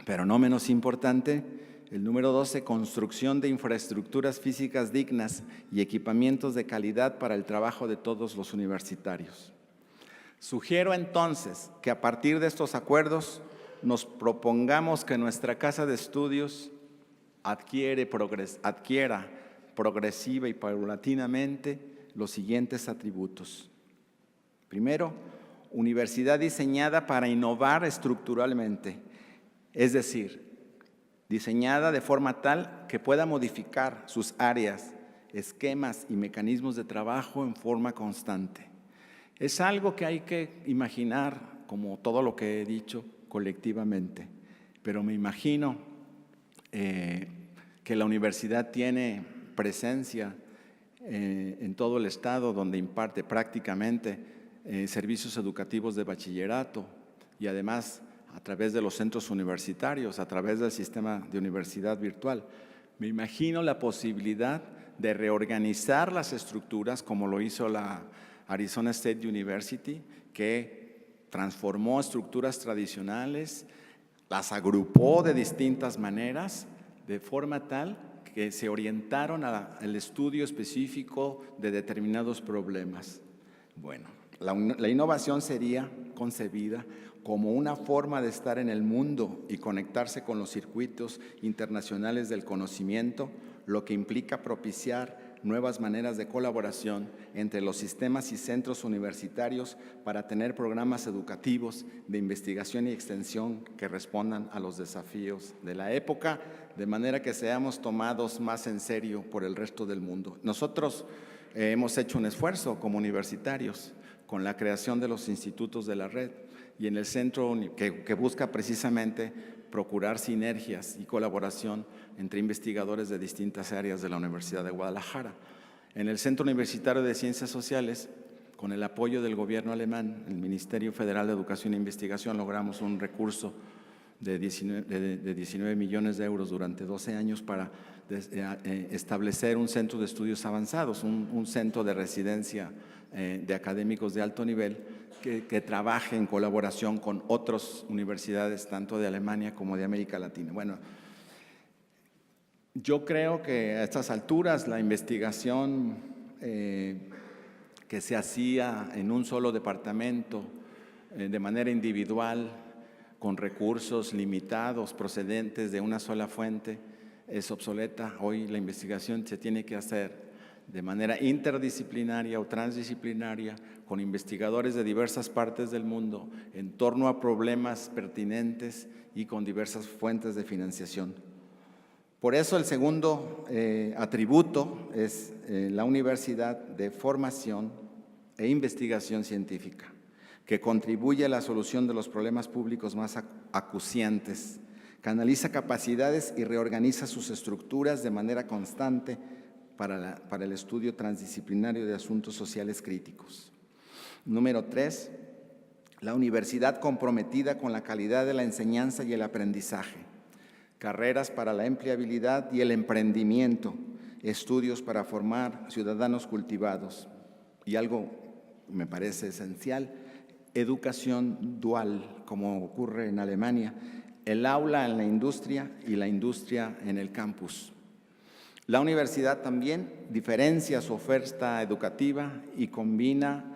[SPEAKER 4] pero no menos importante, el número 12, construcción de infraestructuras físicas dignas y equipamientos de calidad para el trabajo de todos los universitarios. Sugiero entonces que a partir de estos acuerdos nos propongamos que nuestra casa de estudios adquiera progresiva y paulatinamente los siguientes atributos. Primero, universidad diseñada para innovar estructuralmente, es decir, diseñada de forma tal que pueda modificar sus áreas, esquemas y mecanismos de trabajo en forma constante. Es algo que hay que imaginar, como todo lo que he dicho, colectivamente, pero me imagino que la universidad tiene presencia en todo el estado, donde imparte prácticamente servicios educativos de bachillerato y además a través de los centros universitarios, a través del sistema de universidad virtual. Me imagino la posibilidad de reorganizar las estructuras como lo hizo la Arizona State University, que transformó estructuras tradicionales, las agrupó de distintas maneras, de forma tal que se orientaron al estudio específico de determinados problemas. Bueno, la innovación sería concebida como una forma de estar en el mundo y conectarse con los circuitos internacionales del conocimiento, lo que implica propiciar nuevas maneras de colaboración entre los sistemas y centros universitarios para tener programas educativos de investigación y extensión que respondan a los desafíos de la época, de manera que seamos tomados más en serio por el resto del mundo. Nosotros hemos hecho un esfuerzo como universitarios con la creación de los institutos de la red y en el centro que busca precisamente procurar sinergias y colaboración entre investigadores de distintas áreas de la Universidad de Guadalajara. En el Centro Universitario de Ciencias Sociales, con el apoyo del gobierno alemán, el Ministerio Federal de Educación e Investigación, logramos un recurso de 19 millones de euros durante 12 años para establecer un centro de estudios avanzados, un centro de residencia de académicos de alto nivel que trabaje en colaboración con otras universidades, tanto de Alemania como de América Latina. Bueno, yo creo que a estas alturas la investigación que se hacía en un solo departamento, de manera individual, con recursos limitados procedentes de una sola fuente, es obsoleta. Hoy la investigación se tiene que hacer de manera interdisciplinaria o transdisciplinaria, con investigadores de diversas partes del mundo, en torno a problemas pertinentes y con diversas fuentes de financiación. Por eso el segundo atributo es la universidad de formación e investigación científica, que contribuye a la solución de los problemas públicos más acuciantes, canaliza capacidades y reorganiza sus estructuras de manera constante para el estudio transdisciplinario de asuntos sociales críticos. Número 3, la universidad comprometida con la calidad de la enseñanza y el aprendizaje, carreras para la empleabilidad y el emprendimiento, estudios para formar ciudadanos cultivados y algo me parece esencial, educación dual, como ocurre en Alemania, el aula en la industria y la industria en el campus. La universidad también diferencia su oferta educativa y combina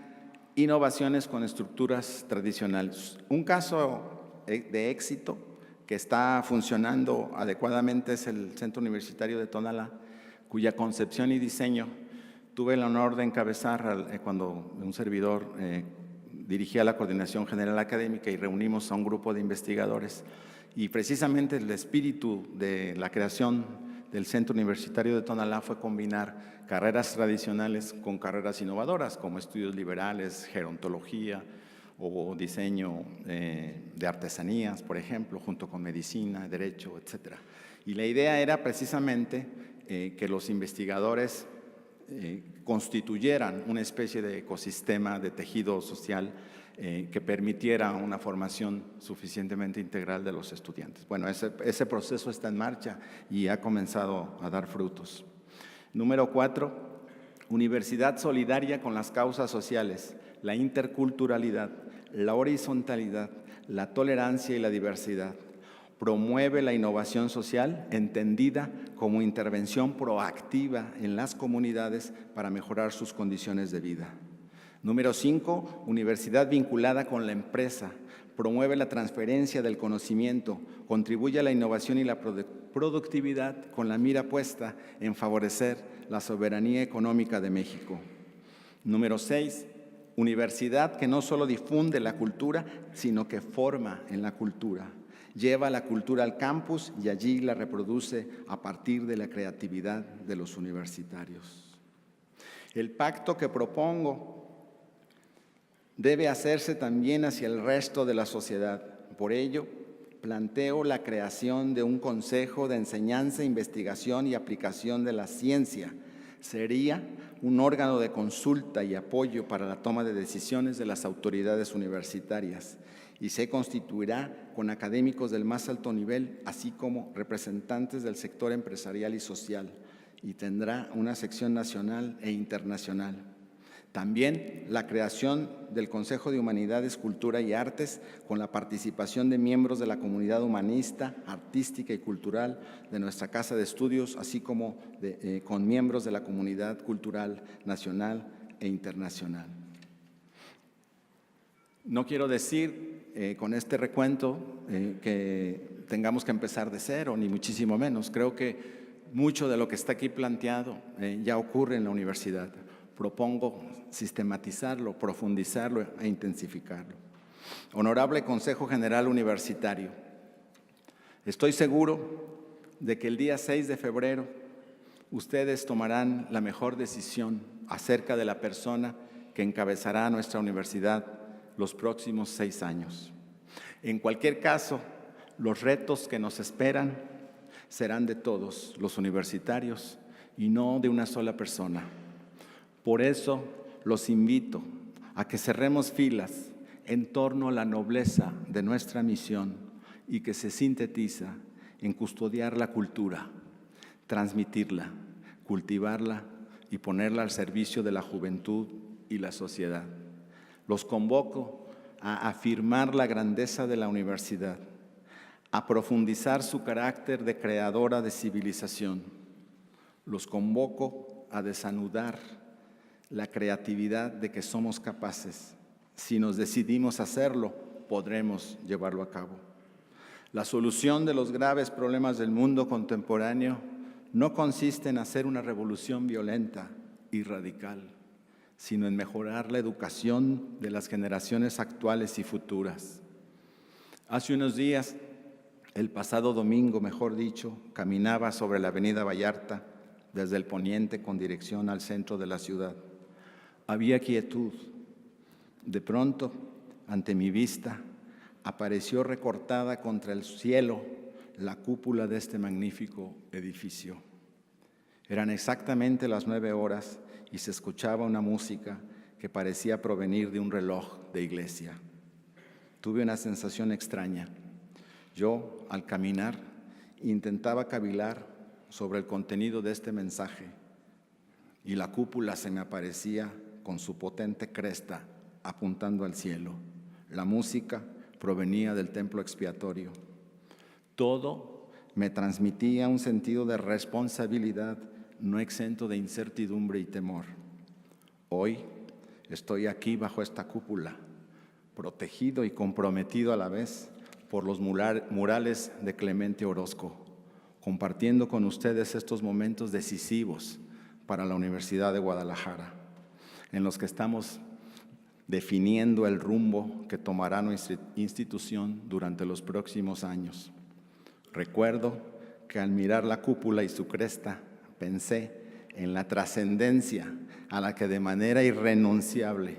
[SPEAKER 4] innovaciones con estructuras tradicionales. Un caso de éxito que está funcionando adecuadamente es el Centro Universitario de Tonalá, cuya concepción y diseño tuve el honor de encabezar cuando un servidor dirigía la Coordinación General Académica y reunimos a un grupo de investigadores. Y precisamente el espíritu de la creación del Centro Universitario de Tonalá fue combinar carreras tradicionales con carreras innovadoras, como estudios liberales, gerontología o diseño de artesanías, por ejemplo, junto con medicina, derecho, etc. Y la idea era precisamente que los investigadores constituyeran una especie de ecosistema de tejido social que permitiera una formación suficientemente integral de los estudiantes. Bueno, ese proceso está en marcha y ha comenzado a dar frutos. Número 4, universidad solidaria con las causas sociales, la interculturalidad, la horizontalidad, la tolerancia y la diversidad. Promueve la innovación social entendida como intervención proactiva en las comunidades para mejorar sus condiciones de vida. Número 5, universidad vinculada con la empresa. Promueve la transferencia del conocimiento, contribuye a la innovación y la productividad con la mira puesta en favorecer la soberanía económica de México. Número 6, universidad que no solo difunde la cultura, sino que forma en la cultura. Lleva la cultura al campus y allí la reproduce a partir de la creatividad de los universitarios. El pacto que propongo debe hacerse también hacia el resto de la sociedad. Por ello, planteo la creación de un Consejo de Enseñanza, Investigación y Aplicación de la Ciencia. Sería un órgano de consulta y apoyo para la toma de decisiones de las autoridades universitarias y se constituirá con académicos del más alto nivel, así como representantes del sector empresarial y social, y tendrá una sección nacional e internacional. También la creación del Consejo de Humanidades, Cultura y Artes, con la participación de miembros de la comunidad humanista, artística y cultural de nuestra Casa de Estudios, así como con miembros de la comunidad cultural nacional e internacional. No quiero decir con este recuento que tengamos que empezar de cero, ni muchísimo menos. Creo que mucho de lo que está aquí planteado ya ocurre en la universidad. Propongo sistematizarlo, profundizarlo e intensificarlo. Honorable Consejo General Universitario, estoy seguro de que el día 6 de febrero ustedes tomarán la mejor decisión acerca de la persona que encabezará nuestra universidad los próximos 6 años. En cualquier caso, los retos que nos esperan serán de todos los universitarios y no de una sola persona. Por eso los invito a que cerremos filas en torno a la nobleza de nuestra misión y que se sintetiza en custodiar la cultura, transmitirla, cultivarla y ponerla al servicio de la juventud y la sociedad. Los convoco a afirmar la grandeza de la universidad, a profundizar su carácter de creadora de civilización. Los convoco a desanudar la creatividad de que somos capaces. Si nos decidimos hacerlo, podremos llevarlo a cabo. La solución de los graves problemas del mundo contemporáneo no consiste en hacer una revolución violenta y radical, sino en mejorar la educación de las generaciones actuales y futuras. Hace unos días, el pasado domingo, mejor dicho, caminaba sobre la avenida Vallarta desde el poniente con dirección al centro de la ciudad. Había quietud. De pronto, ante mi vista, apareció recortada contra el cielo la cúpula de este magnífico edificio. Eran exactamente las 9 horas y se escuchaba una música que parecía provenir de un reloj de iglesia. Tuve una sensación extraña. Yo, al caminar, intentaba cavilar sobre el contenido de este mensaje y la cúpula se me aparecía con su potente cresta apuntando al cielo. La música provenía del templo expiatorio. Todo me transmitía un sentido de responsabilidad no exento de incertidumbre y temor. Hoy estoy aquí bajo esta cúpula, protegido y comprometido a la vez por los murales de Clemente Orozco, compartiendo con ustedes estos momentos decisivos para la Universidad de Guadalajara, en los que estamos definiendo el rumbo que tomará nuestra institución durante los próximos años. Recuerdo que al mirar la cúpula y su cresta, pensé en la trascendencia a la que de manera irrenunciable,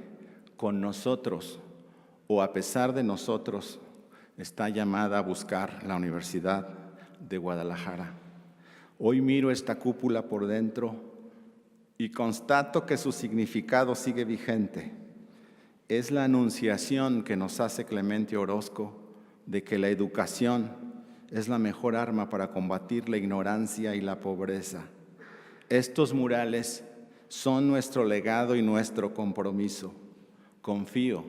[SPEAKER 4] con nosotros o a pesar de nosotros, está llamada a buscar la Universidad de Guadalajara. Hoy miro esta cúpula por dentro y constato que su significado sigue vigente. Es la anunciación que nos hace Clemente Orozco de que la educación es la mejor arma para combatir la ignorancia y la pobreza. Estos murales son nuestro legado y nuestro compromiso. Confío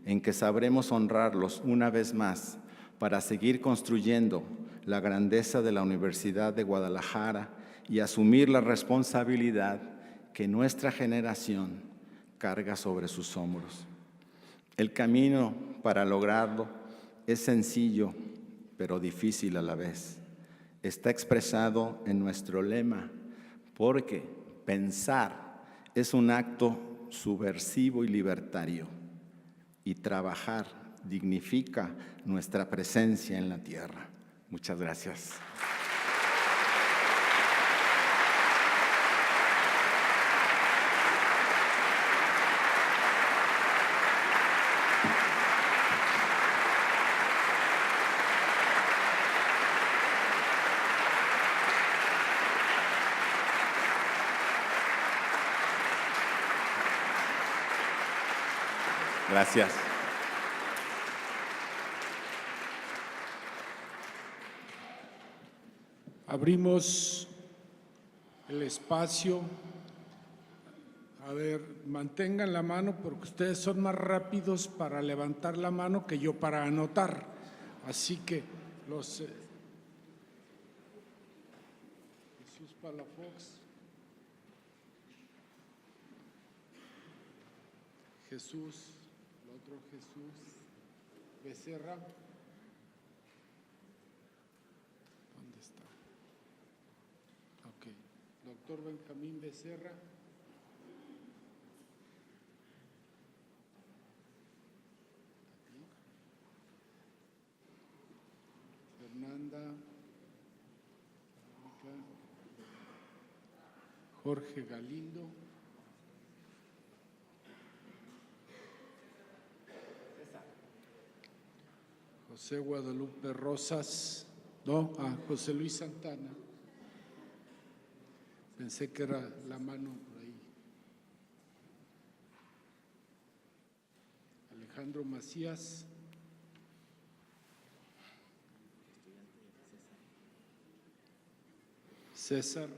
[SPEAKER 4] en que sabremos honrarlos una vez más para seguir construyendo la grandeza de la Universidad de Guadalajara y asumir la responsabilidad que nuestra generación carga sobre sus hombros. El camino para lograrlo es sencillo, pero difícil a la vez. Está expresado en nuestro lema, porque pensar es un acto subversivo y libertario, y trabajar dignifica nuestra presencia en la tierra. Muchas gracias.
[SPEAKER 3] Gracias.
[SPEAKER 1] Abrimos el espacio. A ver, mantengan la mano porque ustedes son más rápidos para levantar la mano que yo para anotar. Así que los Jesús Palafox, Jesús, el otro Jesús Becerra. ¿Dónde está? Ok. Doctor Benjamín Becerra. Fernanda. Jorge Galindo. José Guadalupe Rosas, no, José Luis Santana. Pensé que era la mano por ahí. Alejandro Macías. César.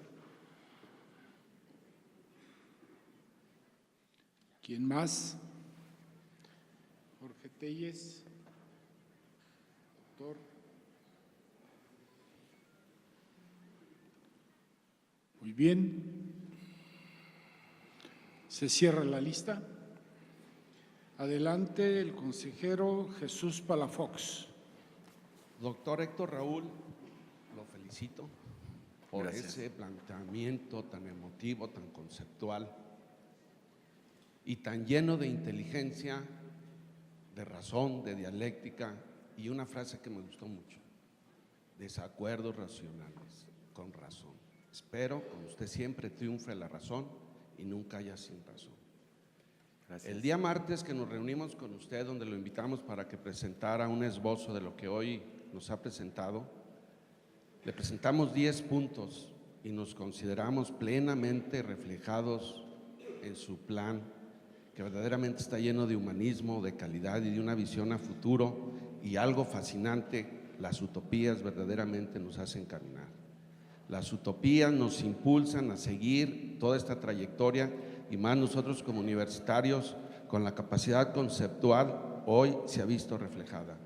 [SPEAKER 1] ¿Quién más? Jorge Telles. Muy bien. Se cierra la lista. Adelante el consejero Jesús Palafox.
[SPEAKER 5] Doctor Héctor Raúl, lo felicito por
[SPEAKER 3] Gracias.
[SPEAKER 5] ese planteamiento tan emotivo, tan conceptual y tan lleno de inteligencia, de razón, de dialéctica y una frase que me gustó mucho: desacuerdos racionales, con razón. Espero que usted siempre triunfe la razón y nunca haya sin razón.
[SPEAKER 3] Gracias.
[SPEAKER 5] El día martes que nos reunimos con usted, donde lo invitamos para que presentara un esbozo de lo que hoy nos ha presentado, le presentamos 10 puntos y nos consideramos plenamente reflejados en su plan, que verdaderamente está lleno de humanismo, de calidad y de una visión a futuro, y algo fascinante: las utopías verdaderamente nos hacen caminar. Las utopías nos impulsan a seguir toda esta trayectoria, y más nosotros como universitarios, con la capacidad conceptual, hoy se ha visto reflejada.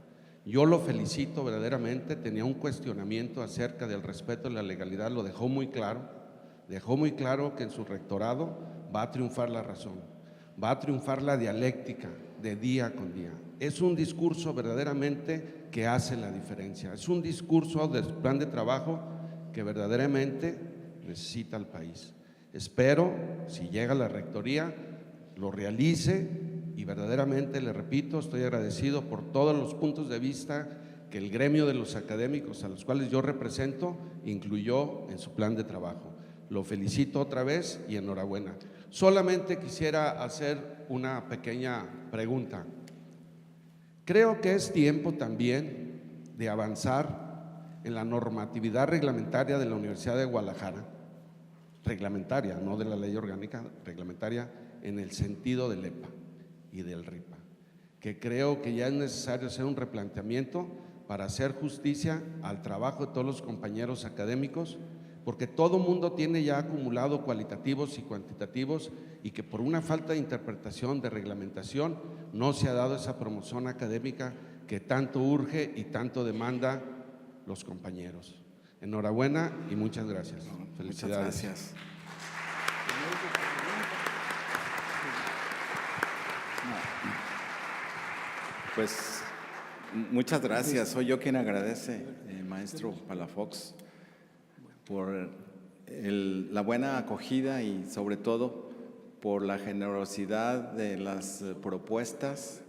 [SPEAKER 5] Yo lo felicito verdaderamente. Tenía un cuestionamiento acerca del respeto y la legalidad, lo dejó muy claro que en su rectorado va a triunfar la razón, va a triunfar la dialéctica de día con día. es un discurso verdaderamente que hace la diferencia. Es un discurso del plan de trabajo que verdaderamente necesita el país. Espero, si llega a la rectoría, lo realice y verdaderamente, le repito, estoy agradecido por todos los puntos de vista que el gremio de los académicos a los cuales yo represento incluyó en su plan de trabajo. Lo felicito otra vez y enhorabuena. Solamente quisiera hacer una pequeña pregunta. Creo que es tiempo también de avanzar en la normatividad reglamentaria de la Universidad de Guadalajara, reglamentaria, no de la ley orgánica, reglamentaria en el sentido del EPA y del RIPA, que creo que ya es necesario hacer un replanteamiento para hacer justicia al trabajo de todos los compañeros académicos, porque todo mundo tiene ya acumulado cualitativos y cuantitativos y que por una falta de interpretación, de reglamentación, no se ha dado esa promoción académica que tanto urge y tanto demanda los compañeros. Enhorabuena y muchas gracias. Felicidades.
[SPEAKER 3] Muchas gracias. Pues muchas gracias. Soy yo quien agradece, maestro Palafox, por la buena acogida y sobre todo por la generosidad de las propuestas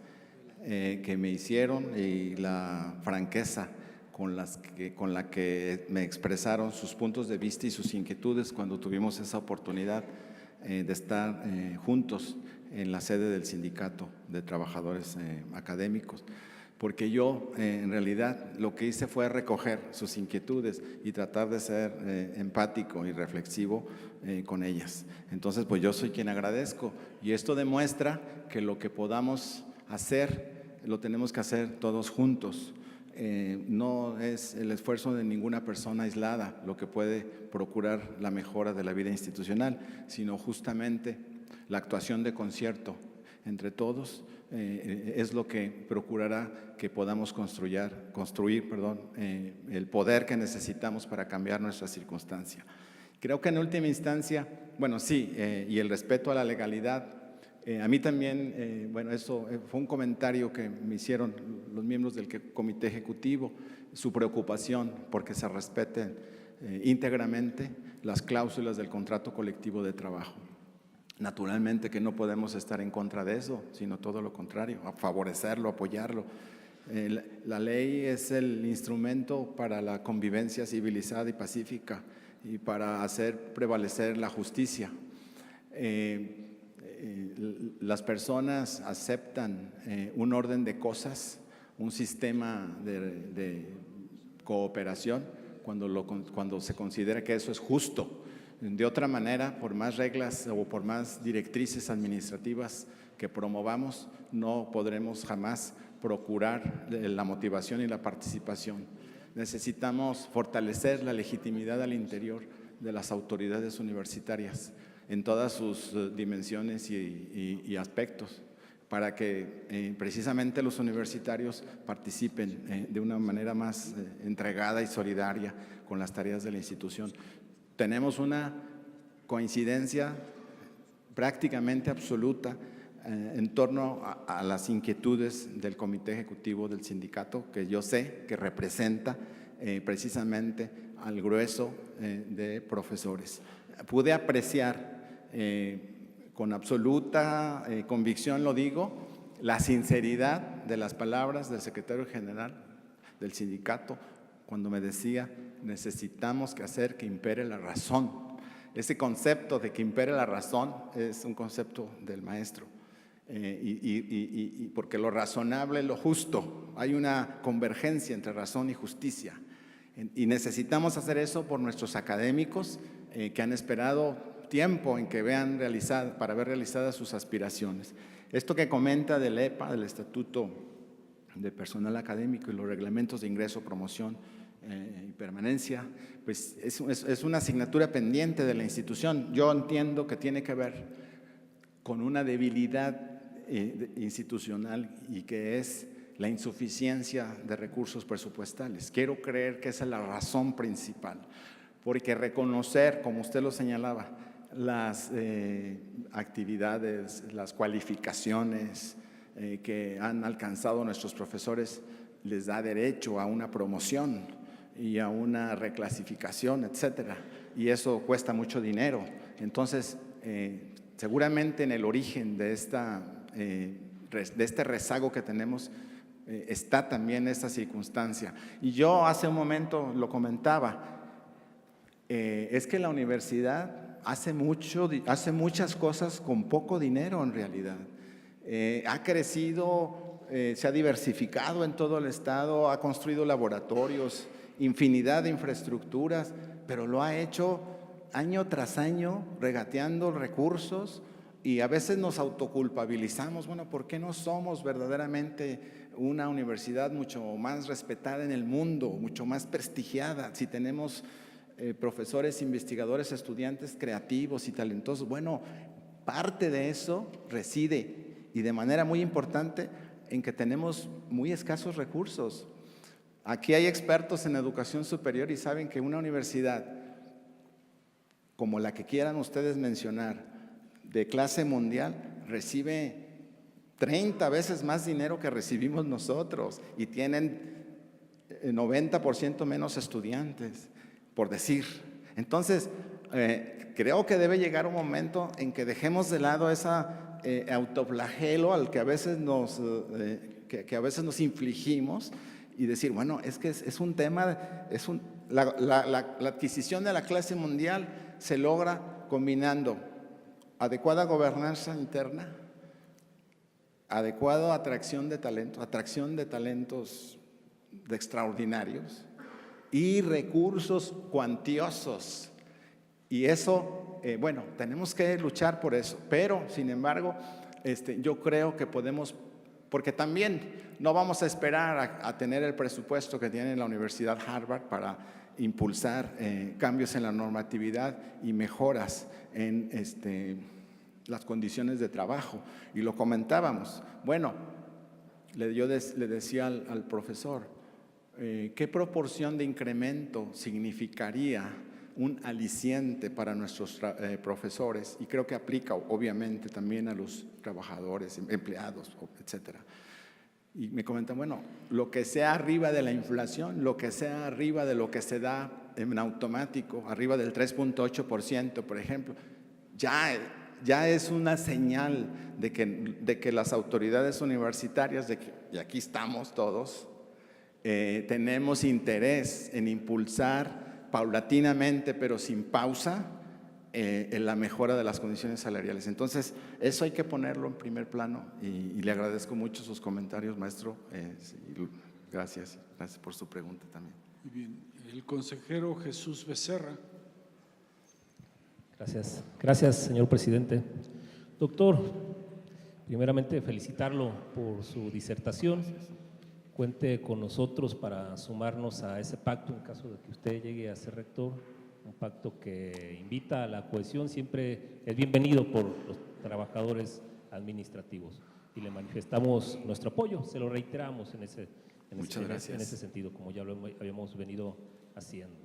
[SPEAKER 3] que me hicieron y la franqueza con la que me expresaron sus puntos de vista y sus inquietudes cuando tuvimos esa oportunidad de estar juntos en la sede del Sindicato de Trabajadores Académicos. Porque yo, en realidad, lo que hice fue recoger sus inquietudes y tratar de ser empático y reflexivo con ellas. Entonces, pues yo soy quien agradezco. Y esto demuestra que lo que podamos hacer, lo tenemos que hacer todos juntos. No es el esfuerzo de ninguna persona aislada lo que puede procurar la mejora de la vida institucional, sino justamente la actuación de concierto entre todos es lo que procurará que podamos construir el poder que necesitamos para cambiar nuestra circunstancia. Creo que en última instancia, bueno, sí, y el respeto a la legalidad. A mí también, bueno, eso fue un comentario que me hicieron los miembros del comité ejecutivo, su preocupación porque se respeten íntegramente las cláusulas del contrato colectivo de trabajo. Naturalmente que no podemos estar en contra de eso, sino todo lo contrario, a favorecerlo, apoyarlo. La ley es el instrumento para la convivencia civilizada y pacífica y para hacer prevalecer la justicia. Las personas aceptan un orden de cosas, un sistema de cooperación cuando se considera que eso es justo. De otra manera, por más reglas o por más directrices administrativas que promovamos, no podremos jamás procurar la motivación y la participación. Necesitamos fortalecer la legitimidad al interior de las autoridades universitarias en todas sus dimensiones y aspectos, para que precisamente los universitarios participen de una manera más entregada y solidaria con las tareas de la institución. Tenemos una coincidencia prácticamente absoluta en torno a las inquietudes del comité ejecutivo del sindicato, que yo sé que representa precisamente al grueso de profesores. Pude apreciar con absoluta convicción, lo digo, la sinceridad de las palabras del secretario general del sindicato cuando me decía: necesitamos que hacer que impere la razón. Ese concepto de que impere la razón es un concepto del maestro, y porque lo razonable es lo justo, hay una convergencia entre razón y justicia, y necesitamos hacer eso por nuestros académicos que han esperado tiempo en que para ver realizadas sus aspiraciones. Esto que comenta del EPA, del Estatuto de Personal Académico y los reglamentos de ingreso, promoción y permanencia, pues es una asignatura pendiente de la institución. Yo entiendo que tiene que ver con una debilidad institucional y que es la insuficiencia de recursos presupuestales. Quiero creer que esa es la razón principal, porque reconocer, como usted lo señalaba, las actividades, las cualificaciones,
[SPEAKER 4] que han alcanzado nuestros profesores les da derecho a una promoción y a una reclasificación, etcétera. Y eso cuesta mucho dinero. Entonces, seguramente en el origen de este rezago que tenemos está también esta circunstancia. Y yo hace un momento lo comentaba, es que la universidad hace muchas cosas con poco dinero en realidad. Ha crecido, se ha diversificado en todo el estado, ha construido laboratorios, infinidad de infraestructuras, pero lo ha hecho año tras año, regateando recursos, y a veces nos autoculpabilizamos. Bueno, ¿por qué no somos verdaderamente una universidad mucho más respetada en el mundo, mucho más prestigiada, si tenemos profesores, investigadores, estudiantes creativos y talentosos? Bueno, parte de eso reside, y de manera muy importante, en que tenemos muy escasos recursos. Aquí hay expertos en educación superior y saben que una universidad como la que quieran ustedes mencionar, de clase mundial, recibe 30 veces más dinero que recibimos nosotros, y tienen 90% menos estudiantes, por decir. Entonces, creo que debe llegar un momento en que dejemos de lado esa autoflagelo al que a veces nos infligimos, y decir, bueno, es que es un tema, la adquisición de la clase mundial se logra combinando adecuada gobernanza interna, adecuada atracción de talentos extraordinarios y recursos cuantiosos. Y eso, bueno, tenemos que luchar por eso, pero sin embargo, yo creo que podemos, porque también no vamos a esperar a tener el presupuesto que tiene la Universidad Harvard para impulsar cambios en la normatividad y mejoras en las condiciones de trabajo. Y lo comentábamos. Bueno, yo le decía al profesor, ¿qué proporción de incremento significaría un aliciente para nuestros profesores? Y creo que aplica obviamente también a los trabajadores, empleados, etcétera. Y me comentan, bueno, lo que sea arriba de la inflación, lo que sea arriba de lo que se da en automático, arriba del 3.8%, por ejemplo, ya es una señal de que las autoridades universitarias, y aquí estamos todos, tenemos interés en impulsar paulatinamente, pero sin pausa, en la mejora de las condiciones salariales. Entonces, eso hay que ponerlo en primer plano, y le agradezco mucho sus comentarios, maestro. Gracias por su pregunta también.
[SPEAKER 1] Muy bien. El consejero Jesús Becerra.
[SPEAKER 6] Gracias, señor presidente. Doctor, primeramente felicitarlo por su disertación. Cuente con nosotros para sumarnos a ese pacto en caso de que usted llegue a ser rector. Un pacto que invita a la cohesión, siempre es bienvenido por los trabajadores administrativos, y le manifestamos nuestro apoyo, se lo reiteramos en ese sentido, como ya lo habíamos venido haciendo.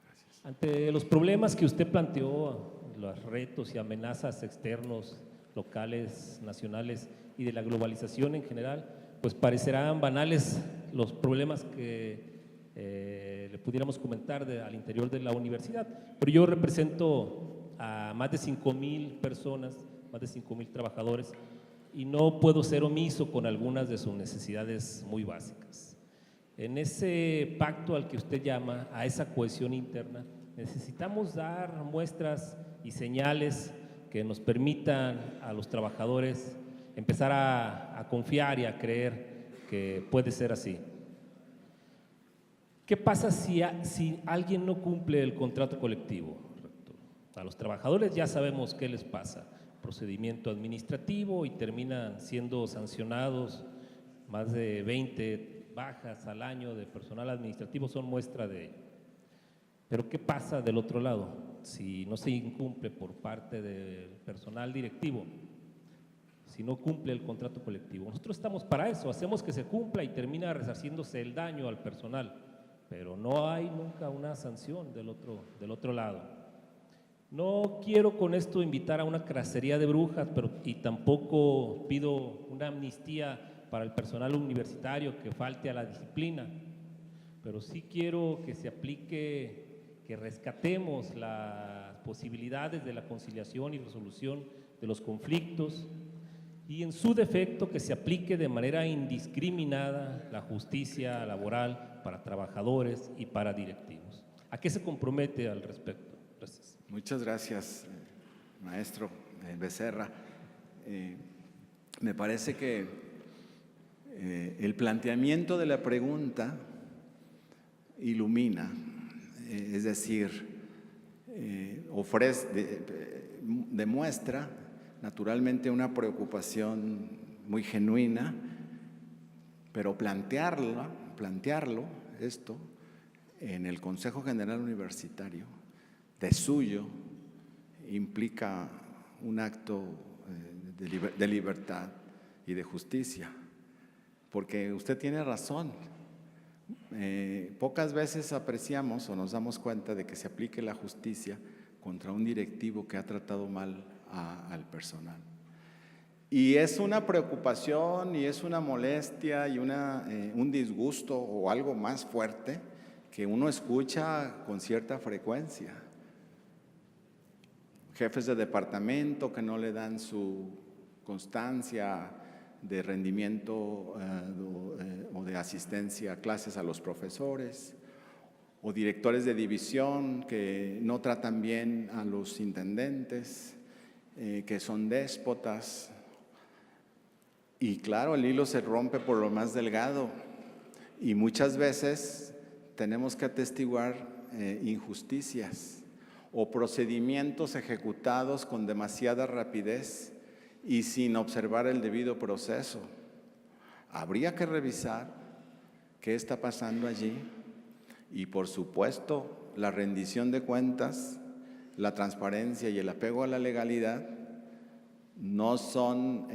[SPEAKER 6] Gracias. Ante los problemas que usted planteó, los retos y amenazas externos, locales, nacionales y de la globalización en general, pues parecerán banales los problemas que le pudiéramos comentar al interior de la universidad, pero yo represento a más de 5,000 personas, más de 5,000 trabajadores, y no puedo ser omiso con algunas de sus necesidades muy básicas. En ese pacto al que usted llama, a esa cohesión interna, necesitamos dar muestras y señales que nos permitan a los trabajadores empezar a confiar y a creer que puede ser así. ¿Qué pasa si alguien no cumple el contrato colectivo, rector? A los trabajadores ya sabemos qué les pasa, procedimiento administrativo, y terminan siendo sancionados. Más de 20 bajas al año de personal administrativo son muestra de ello. Pero ¿qué pasa del otro lado? Si no se incumple por parte del personal directivo, si no cumple el contrato colectivo. Nosotros estamos para eso, hacemos que se cumpla y termina resarciéndose el daño al personal, pero no hay nunca una sanción del otro lado. No quiero con esto invitar a una cacería de brujas, y tampoco pido una amnistía para el personal universitario que falte a la disciplina, pero sí quiero que se aplique, que rescatemos las posibilidades de la conciliación y resolución de los conflictos, y en su defecto que se aplique de manera indiscriminada la justicia laboral para trabajadores y para directivos. ¿A qué se compromete al respecto? Gracias.
[SPEAKER 4] Muchas gracias, maestro Becerra. Me parece que el planteamiento de la pregunta ilumina, es decir, demuestra naturalmente una preocupación muy genuina, pero plantearlo esto en el Consejo General Universitario de suyo implica un acto de libertad y de justicia, porque usted tiene razón. Pocas veces apreciamos o nos damos cuenta de que se aplique la justicia contra un directivo que ha tratado mal al personal. Y es una preocupación y es una molestia y un disgusto o algo más fuerte que uno escucha con cierta frecuencia. Jefes de departamento que no le dan su constancia de rendimiento o de asistencia a clases a los profesores, o directores de división que no tratan bien a los intendentes, que son déspotas. Y claro, el hilo se rompe por lo más delgado y muchas veces tenemos que atestiguar injusticias o procedimientos ejecutados con demasiada rapidez y sin observar el debido proceso. Habría que revisar qué está pasando allí y, por supuesto, la rendición de cuentas, la transparencia y el apego a la legalidad no son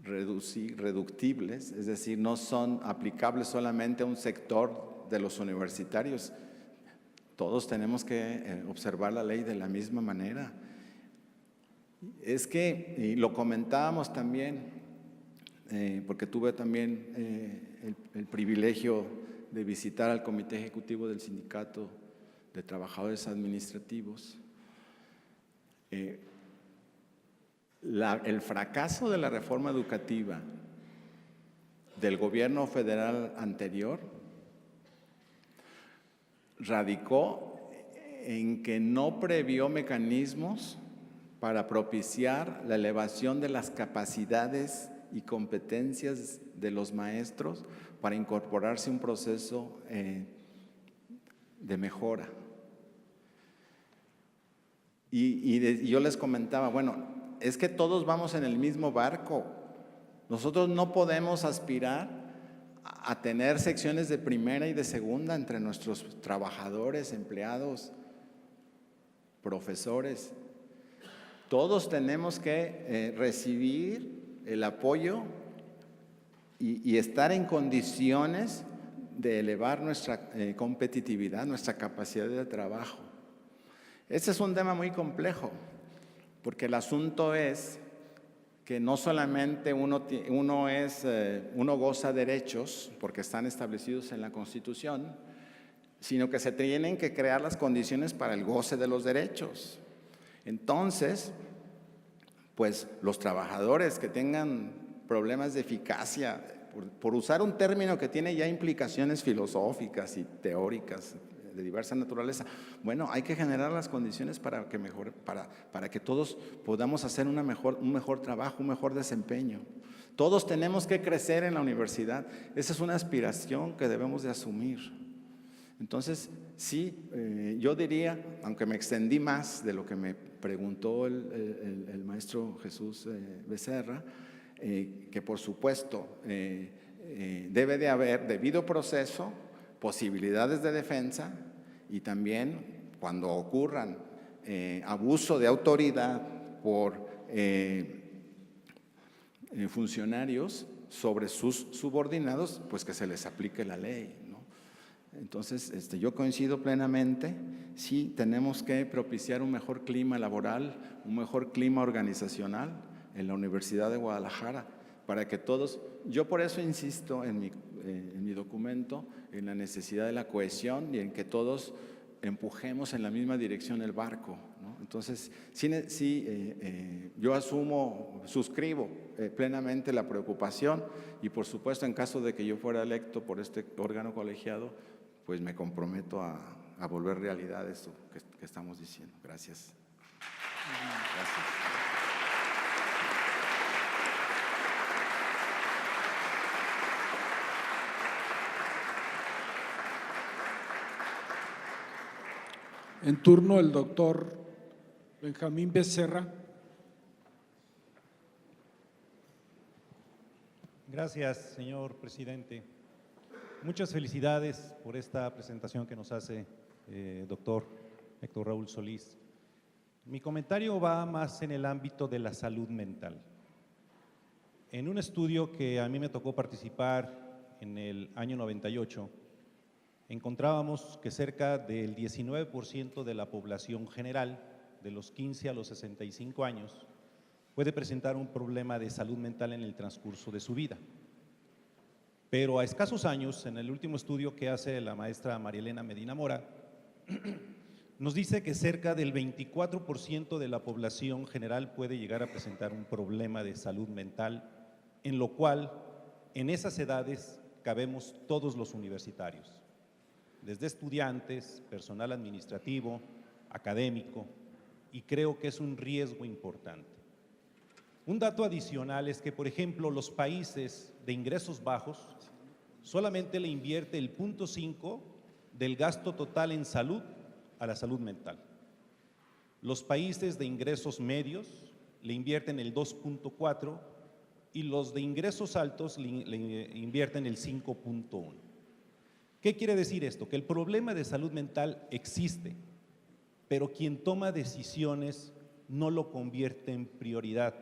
[SPEAKER 4] reductibles, es decir, no son aplicables solamente a un sector de los universitarios. Todos tenemos que observar la ley de la misma manera. Es que, y lo comentábamos también, porque tuve también el privilegio de visitar al Comité Ejecutivo del Sindicato de Trabajadores Administrativos. El fracaso de la reforma educativa del gobierno federal anterior radicó en que no previó mecanismos para propiciar la elevación de las capacidades y competencias de los maestros para incorporarse a un proceso de mejora. Y yo les comentaba, bueno, es que todos vamos en el mismo barco. Nosotros no podemos aspirar a tener secciones de primera y de segunda entre nuestros trabajadores, empleados, profesores. Todos tenemos que recibir el apoyo y estar en condiciones de elevar nuestra competitividad, nuestra capacidad de trabajo. Este es un tema muy complejo, porque el asunto es que no solamente uno goza derechos, porque están establecidos en la Constitución, sino que se tienen que crear las condiciones para el goce de los derechos. Entonces, pues los trabajadores que tengan problemas de eficacia, por usar un término que tiene ya implicaciones filosóficas y teóricas de diversa naturaleza, bueno, hay que generar las condiciones para que todos podamos hacer un mejor trabajo, un mejor desempeño. Todos tenemos que crecer en la universidad. Esa es una aspiración que debemos de asumir. Entonces, sí, yo diría, aunque me extendí más de lo que me preguntó el maestro Jesús Becerra, que por supuesto debe de haber debido proceso, posibilidades de defensa y también cuando ocurran abuso de autoridad por funcionarios sobre sus subordinados, pues que se les aplique la ley, ¿no? Entonces, yo coincido plenamente, sí tenemos que propiciar un mejor clima laboral, un mejor clima organizacional en la Universidad de Guadalajara, para que todos, yo por eso insisto en mi documento, en la necesidad de la cohesión y en que todos empujemos en la misma dirección el barco, ¿no? Entonces, yo suscribo plenamente la preocupación y por supuesto en caso de que yo fuera electo por este órgano colegiado, pues me comprometo a volver realidad esto que estamos diciendo. Gracias. Gracias.
[SPEAKER 1] En turno el doctor Benjamín Becerra.
[SPEAKER 7] Gracias, señor presidente. Muchas felicidades por esta presentación que nos hace doctor Héctor Raúl Solís. Mi comentario va más en el ámbito de la salud mental. En un estudio que a mí me tocó participar en el año 98, encontrábamos que cerca del 19% de la población general, de los 15 a los 65 años, puede presentar un problema de salud mental en el transcurso de su vida. Pero a escasos años, en el último estudio que hace la maestra María Elena Medina Mora, nos dice que cerca del 24% de la población general puede llegar a presentar un problema de salud mental, en lo cual en esas edades cabemos todos los universitarios, desde estudiantes, personal administrativo, académico, y creo que es un riesgo importante. Un dato adicional es que, por ejemplo, los países de ingresos bajos solamente le invierte el 0.5 del gasto total en salud a la salud mental. Los países de ingresos medios le invierten el 2.4 y los de ingresos altos le invierten el 5.1. ¿Qué quiere decir esto? Que el problema de salud mental existe, pero quien toma decisiones no lo convierte en prioridad.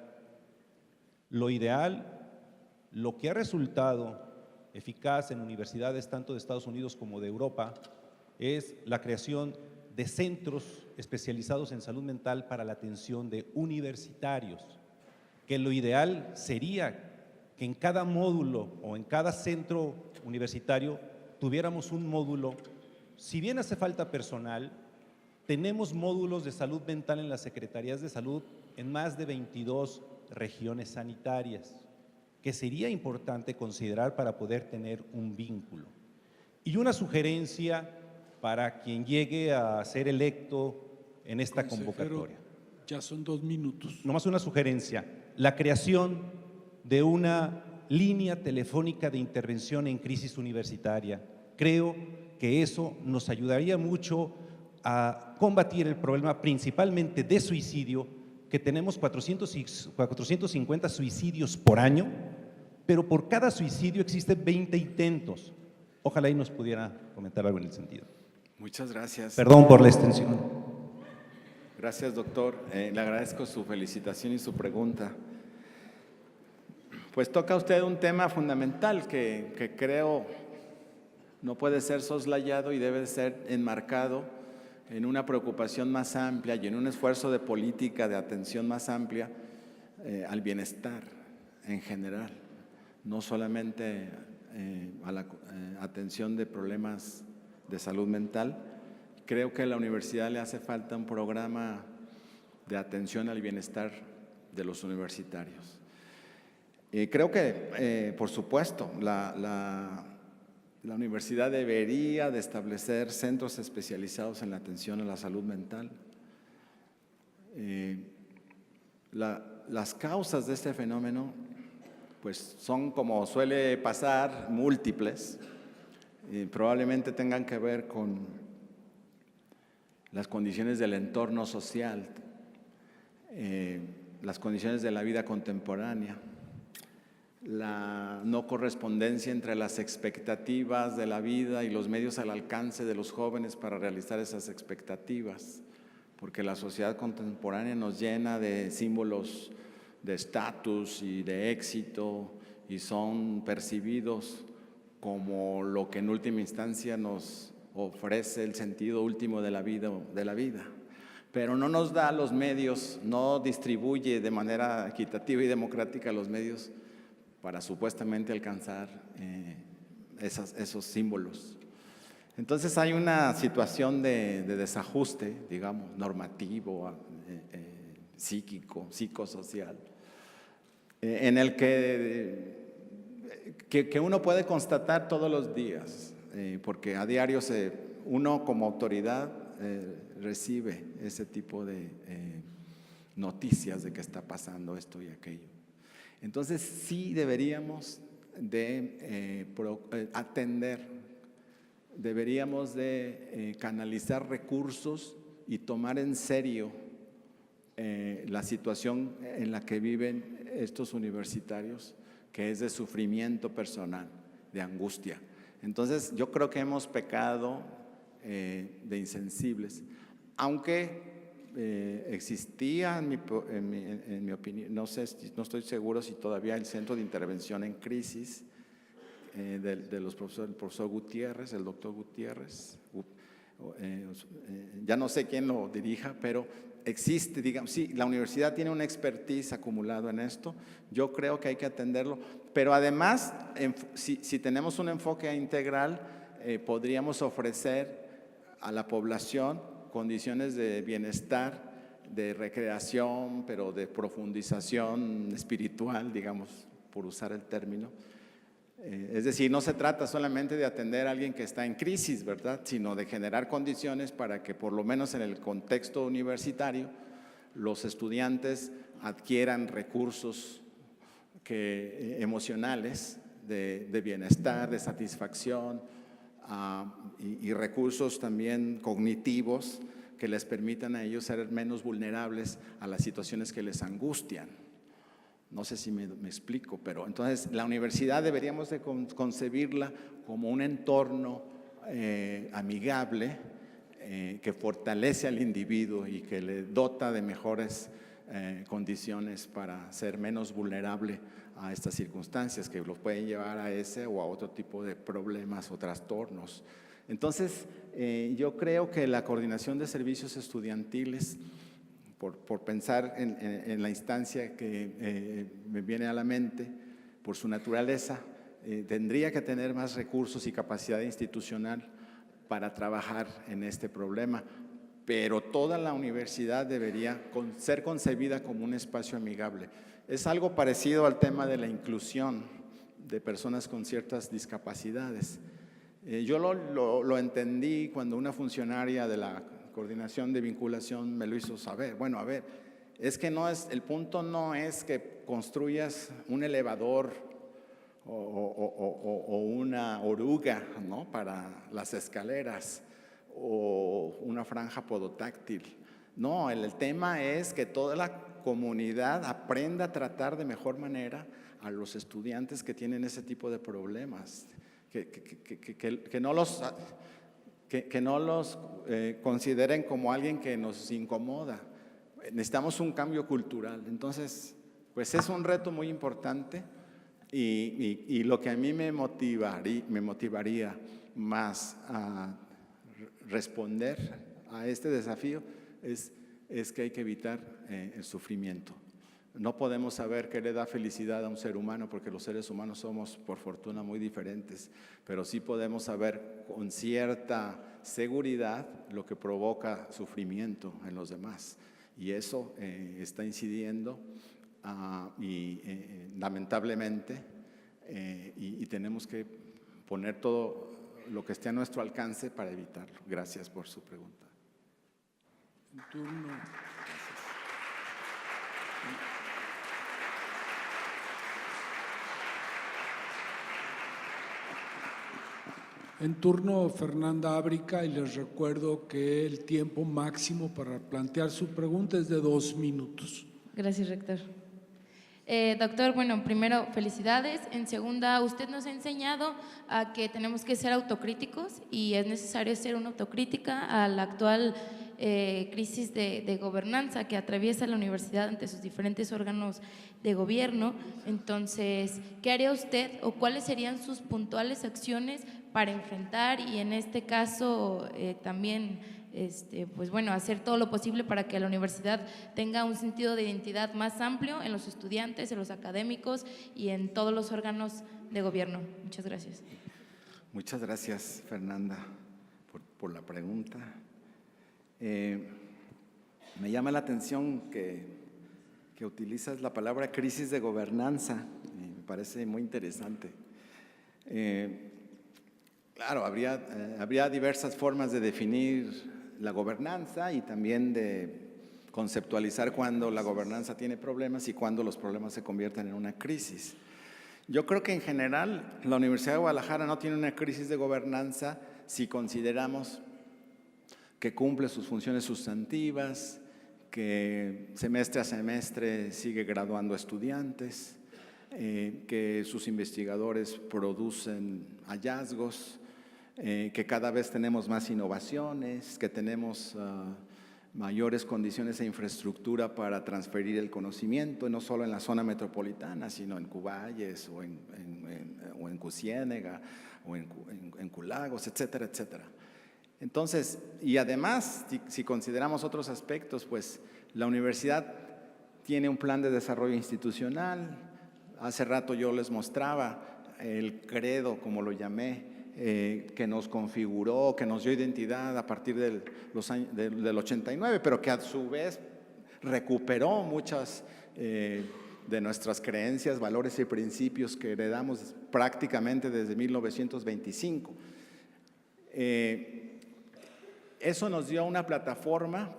[SPEAKER 7] Lo ideal, lo que ha resultado eficaz en universidades tanto de Estados Unidos como de Europa, es la creación de centros especializados en salud mental para la atención de universitarios, que lo ideal sería que en cada módulo o en cada centro universitario tuviéramos un módulo. Si bien hace falta personal, tenemos módulos de salud mental en las secretarías de salud en más de 22 regiones sanitarias, que sería importante considerar para poder tener un vínculo. Y una sugerencia para quien llegue a ser electo en esta convocatoria.
[SPEAKER 1] Ya son 2 minutos.
[SPEAKER 7] Nomás una sugerencia, la creación de una línea telefónica de intervención en crisis universitaria. Creo que eso nos ayudaría mucho a combatir el problema principalmente de suicidio, que tenemos 450 suicidios por año, pero por cada suicidio existen 20 intentos. Ojalá y nos pudiera comentar algo en el sentido.
[SPEAKER 3] Muchas gracias.
[SPEAKER 7] Perdón por la extensión.
[SPEAKER 3] Gracias, doctor. Le agradezco su felicitación y su pregunta. Pues toca usted un tema fundamental que creo no puede ser soslayado y debe ser enmarcado en una preocupación más amplia y en un esfuerzo de política de atención más amplia al bienestar en general, no solamente a la atención de problemas de salud mental. Creo que a la universidad le hace falta un programa de atención al bienestar de los universitarios. Creo que, por supuesto, la universidad debería de establecer centros especializados en la atención a la salud mental. Las causas de este fenómeno pues son, como suele pasar, múltiples. Probablemente tengan que ver con las condiciones del entorno social, las condiciones de la vida contemporánea, la no correspondencia entre las expectativas de la vida y los medios al alcance de los jóvenes para realizar esas expectativas, porque la sociedad contemporánea nos llena de símbolos de estatus y de éxito y son percibidos
[SPEAKER 4] como lo que en última instancia nos ofrece el sentido último de la vida. Pero no nos da los medios, no distribuye de manera equitativa y democrática los medios para supuestamente alcanzar esos símbolos. Entonces hay una situación de desajuste, digamos, normativo, psíquico, psicosocial, en el que uno puede constatar todos los días, porque a diario uno como autoridad recibe ese tipo de noticias de que está pasando esto y aquello. Entonces sí deberíamos de atender, deberíamos de canalizar recursos y tomar en serio la situación en la que viven estos universitarios, que es de sufrimiento personal, de angustia. Entonces yo creo que hemos pecado de insensibles, aunque existía en mi opinión, no estoy seguro si todavía el Centro de Intervención en Crisis de los profesores, el profesor Gutiérrez, el doctor Gutiérrez, ya no sé quién lo dirija, pero existe, digamos, sí, la universidad tiene una expertise acumulado en esto, yo creo que hay que atenderlo, pero además, si tenemos un enfoque integral, podríamos ofrecer a la población condiciones de bienestar, de recreación, pero de profundización espiritual, digamos, por usar el término. Es decir, no se trata solamente de atender a alguien que está en crisis, ¿verdad?, sino de generar condiciones para que por lo menos en el contexto universitario los estudiantes adquieran recursos emocionales de bienestar, de satisfacción y recursos también cognitivos que les permitan a ellos ser menos vulnerables a las situaciones que les angustian. No sé si me explico, pero entonces la universidad deberíamos de concebirla como un entorno amigable que fortalece al individuo y que le dota de mejores condiciones para ser menos vulnerable a estas circunstancias que los pueden llevar a ese o a otro tipo de problemas o trastornos. Entonces, yo creo que la coordinación de servicios estudiantiles, por pensar en la instancia que me viene a la mente, por su naturaleza, tendría que tener más recursos y capacidad institucional para trabajar en este problema, pero toda la universidad debería ser concebida como un espacio amigable. Es algo parecido al tema de la inclusión de personas con ciertas discapacidades. Yo lo entendí cuando una funcionaria de la coordinación de vinculación me lo hizo saber. Bueno, a ver, es que el punto no es que construyas un elevador o una oruga, ¿no?, para las escaleras o una franja podotáctil. No, el tema es que toda la comunidad aprenda a tratar de mejor manera a los estudiantes que tienen ese tipo de problemas, que no los consideren como alguien que nos incomoda. Necesitamos un cambio cultural. Entonces, pues es un reto muy importante y lo que a mí me motivaría más a responder a este desafío es que hay que evitar el sufrimiento. No podemos saber qué le da felicidad a un ser humano porque los seres humanos somos, por fortuna, muy diferentes, pero sí podemos saber con cierta seguridad lo que provoca sufrimiento en los demás. Y eso está incidiendo lamentablemente, y tenemos que poner todo lo que esté a nuestro alcance para evitarlo. Gracias por su pregunta.
[SPEAKER 1] En turno. En turno, Fernanda Ábrica, y les recuerdo que el tiempo máximo para plantear su pregunta es de 2 minutos.
[SPEAKER 8] Gracias, rector. Doctor, bueno, primero, felicidades. En segunda, usted nos ha enseñado a que tenemos que ser autocríticos y es necesario hacer una autocrítica al actual crisis de gobernanza que atraviesa la universidad ante sus diferentes órganos de gobierno. Entonces, ¿qué haría usted o cuáles serían sus puntuales acciones para enfrentar y en este caso también pues bueno, hacer todo lo posible para que la universidad tenga un sentido de identidad más amplio en los estudiantes, en los académicos y en todos los órganos de gobierno? Muchas gracias.
[SPEAKER 4] Muchas gracias, Fernanda, por la pregunta. Me llama la atención que utilizas la palabra crisis de gobernanza, me parece muy interesante. Claro, habría diversas formas de definir la gobernanza y también de conceptualizar cuándo la gobernanza tiene problemas y cuándo los problemas se convierten en una crisis. Yo creo que en general la Universidad de Guadalajara no tiene una crisis de gobernanza si consideramos que cumple sus funciones sustantivas, que semestre a semestre sigue graduando estudiantes, que sus investigadores producen hallazgos, que cada vez tenemos más innovaciones, que tenemos mayores condiciones e infraestructura para transferir el conocimiento, no solo en la zona metropolitana, sino en Cuballes o en Cusiénega o en Culagos, etcétera, etcétera. Entonces, y además, si consideramos otros aspectos, pues la universidad tiene un plan de desarrollo institucional. Hace rato yo les mostraba el credo, como lo llamé, que nos configuró, que nos dio identidad a partir del 89, pero que a su vez recuperó muchas de nuestras creencias, valores y principios que heredamos prácticamente desde 1925. Eso nos dio una plataforma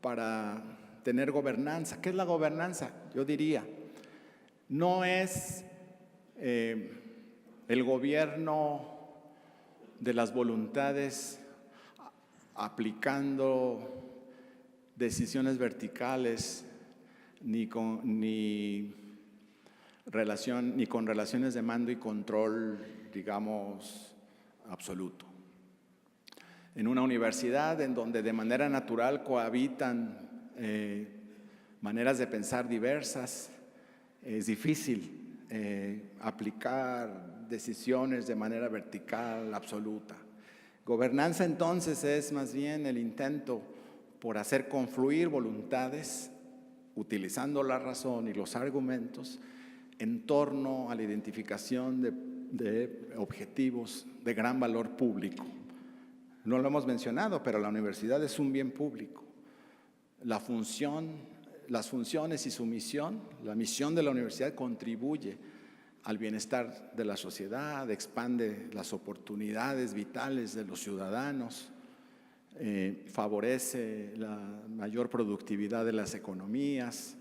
[SPEAKER 4] para tener gobernanza. ¿Qué es la gobernanza? Yo diría, no es el gobierno de las voluntades aplicando decisiones verticales ni con relaciones de mando y control, digamos, absoluto. En una universidad en donde de manera natural cohabitan maneras de pensar diversas, es difícil aplicar decisiones de manera vertical, absoluta. Gobernanza entonces es más bien el intento por hacer confluir voluntades, utilizando la razón y los argumentos, en torno a la identificación de objetivos de gran valor público. No lo hemos mencionado, pero la universidad es un bien público. Las funciones y su misión, la misión de la universidad contribuye al bienestar de la sociedad, expande las oportunidades vitales de los ciudadanos, favorece la mayor productividad de las economías,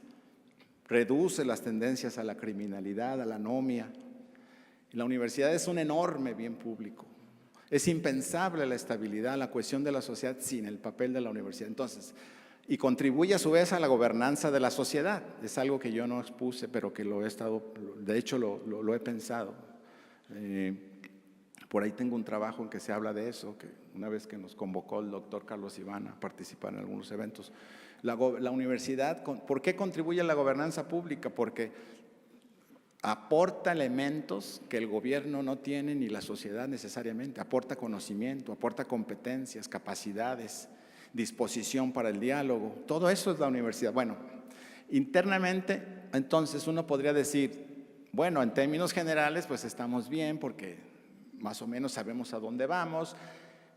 [SPEAKER 4] reduce las tendencias a la criminalidad, a la anomia. La universidad es un enorme bien público. Es impensable la estabilidad, la cohesión de la sociedad sin el papel de la universidad. Entonces, y contribuye a su vez a la gobernanza de la sociedad. Es algo que yo no expuse, pero que lo he estado, de hecho lo he pensado. Por ahí tengo un trabajo en que se habla de eso, que una vez que nos convocó el doctor Carlos Iván a participar en algunos eventos. La universidad, ¿por qué contribuye a la gobernanza pública? Porque aporta elementos que el gobierno no tiene ni la sociedad necesariamente. Aporta conocimiento, aporta competencias, capacidades, disposición para el diálogo. Todo eso es la universidad. Bueno, internamente, entonces uno podría decir, bueno, en términos generales, pues estamos bien porque más o menos sabemos a dónde vamos,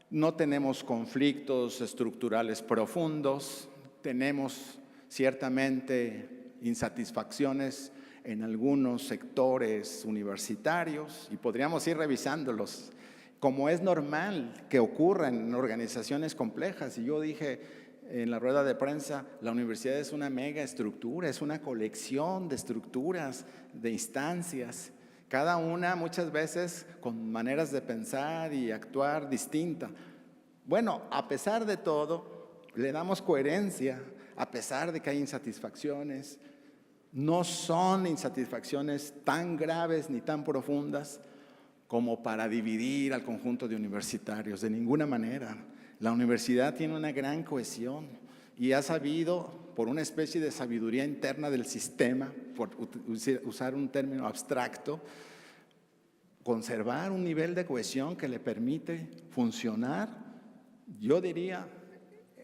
[SPEAKER 4] no tenemos conflictos estructurales profundos, tenemos ciertamente insatisfacciones en algunos sectores universitarios y podríamos ir revisándolos, como es normal que ocurra en organizaciones complejas. Y yo dije en la rueda de prensa, la universidad es una mega estructura, es una colección de estructuras, de instancias, cada una muchas veces con maneras de pensar y actuar distintas. Bueno, a pesar de todo, le damos coherencia, a pesar de que hay insatisfacciones. No son insatisfacciones tan graves ni tan profundas como para dividir al conjunto de universitarios, de ninguna manera. La universidad tiene una gran cohesión y ha sabido, por una especie de sabiduría interna del sistema, por usar un término abstracto, conservar un nivel de cohesión que le permite funcionar, yo diría,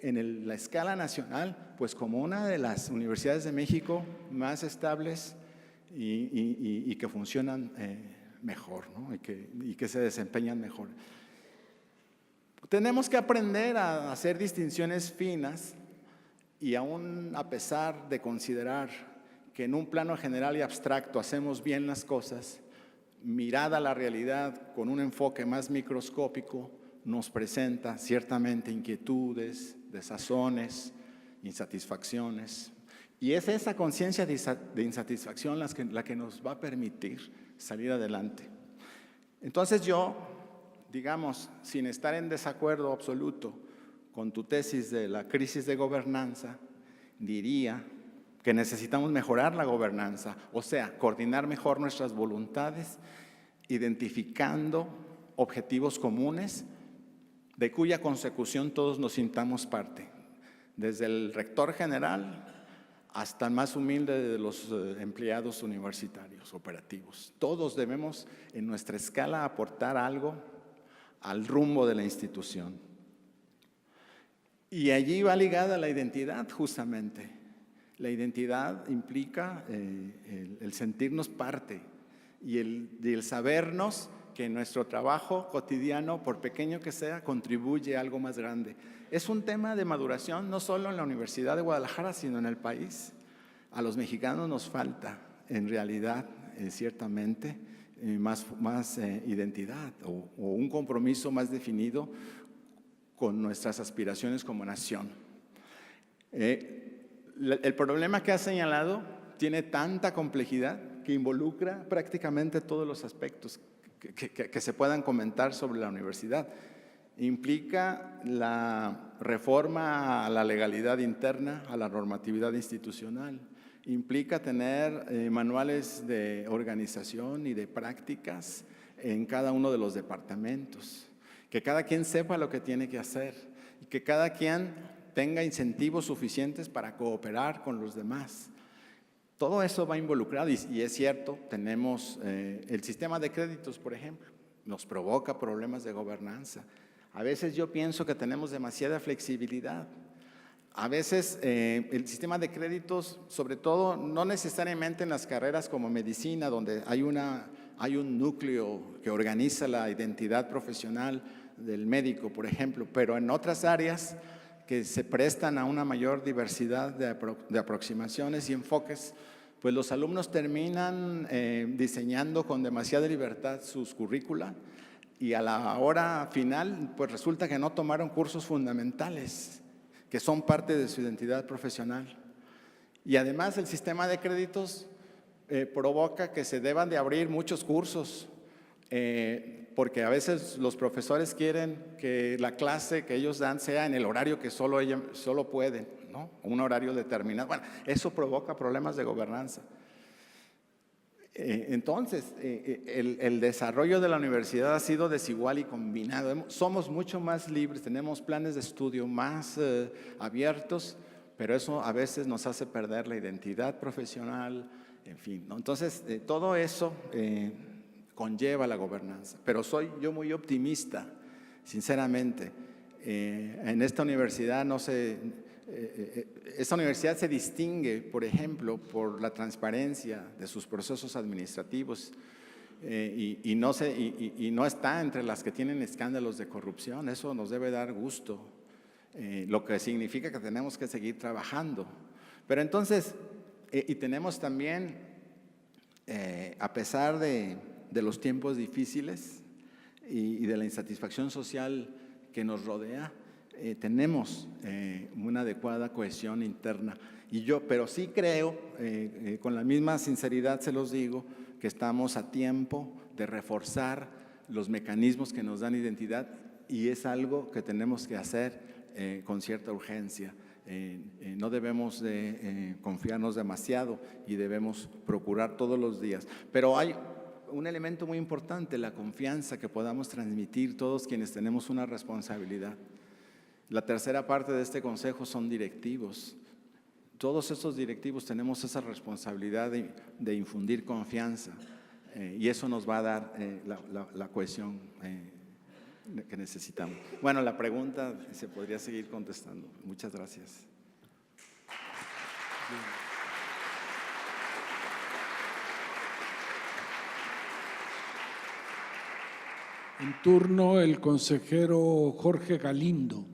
[SPEAKER 4] en la escala nacional, pues como una de las universidades de México más estables y que funcionan mejor, ¿no? y que se desempeñan mejor. Tenemos que aprender a hacer distinciones finas y aún a pesar de considerar que en un plano general y abstracto hacemos bien las cosas, mirada a la realidad con un enfoque más microscópico nos presenta ciertamente inquietudes, desazones, insatisfacciones. Y es esa conciencia de insatisfacción la que nos va a permitir salir adelante. Entonces yo, digamos, sin estar en desacuerdo absoluto con tu tesis de la crisis de gobernanza, diría que necesitamos mejorar la gobernanza, o sea, coordinar mejor nuestras voluntades, identificando objetivos comunes de cuya consecución todos nos sintamos parte, desde el rector general hasta el más humilde de los empleados universitarios operativos. Todos debemos en nuestra escala aportar algo al rumbo de la institución. Y allí va ligada la identidad justamente. La identidad implica el sentirnos parte y el sabernos que nuestro trabajo cotidiano, por pequeño que sea, contribuye a algo más grande. Es un tema de maduración no solo en la Universidad de Guadalajara, sino en el país. A los mexicanos nos falta, en realidad, ciertamente, más identidad o un compromiso más definido con nuestras aspiraciones como nación. El problema que ha señalado tiene tanta complejidad que involucra prácticamente todos los aspectos que se puedan comentar sobre la universidad. Implica la reforma a la legalidad interna, a la normatividad institucional. Implica tener manuales de organización y de prácticas en cada uno de los departamentos. Que cada quien sepa lo que tiene que hacer y que cada quien tenga incentivos suficientes para cooperar con los demás. Todo eso va involucrado y es cierto, tenemos el sistema de créditos, por ejemplo, nos provoca problemas de gobernanza. A veces yo pienso que tenemos demasiada flexibilidad. A veces el sistema de créditos, sobre todo, no necesariamente en las carreras como medicina, donde hay un núcleo que organiza la identidad profesional del médico, por ejemplo, pero en otras áreas que se prestan a una mayor diversidad de aproximaciones y enfoques, pues los alumnos terminan diseñando con demasiada libertad sus currícula y a la hora final, pues resulta que no tomaron cursos fundamentales, que son parte de su identidad profesional. Y además el sistema de créditos provoca que se deban de abrir muchos cursos, porque a veces los profesores quieren que la clase que ellos dan sea en el horario que solo pueden, ¿no? Un horario determinado. Bueno, eso provoca problemas de gobernanza. Entonces, el desarrollo de la universidad ha sido desigual y combinado. Somos mucho más libres, tenemos planes de estudio más abiertos, pero eso a veces nos hace perder la identidad profesional, en fin, ¿no? Entonces, todo eso conlleva la gobernanza, pero soy yo muy optimista, sinceramente. En esta universidad esta universidad se distingue, por ejemplo, por la transparencia de sus procesos administrativos y no está entre las que tienen escándalos de corrupción. Eso nos debe dar gusto, lo que significa que tenemos que seguir trabajando. Pero entonces, y tenemos también, a pesar de los tiempos difíciles y de la insatisfacción social que nos rodea, tenemos una adecuada cohesión interna. Pero sí creo, con la misma sinceridad se los digo, que estamos a tiempo de reforzar los mecanismos que nos dan identidad y es algo que tenemos que hacer con cierta urgencia. No debemos de confiarnos demasiado y debemos procurar todos los días. Pero hay un elemento muy importante, la confianza que podamos transmitir todos quienes tenemos una responsabilidad. La tercera parte de este consejo son directivos. Todos estos directivos tenemos esa responsabilidad de infundir confianza y eso nos va a dar la cohesión que necesitamos. Bueno, la pregunta se podría seguir contestando. Muchas gracias.
[SPEAKER 1] En turno, el consejero Jorge Galindo.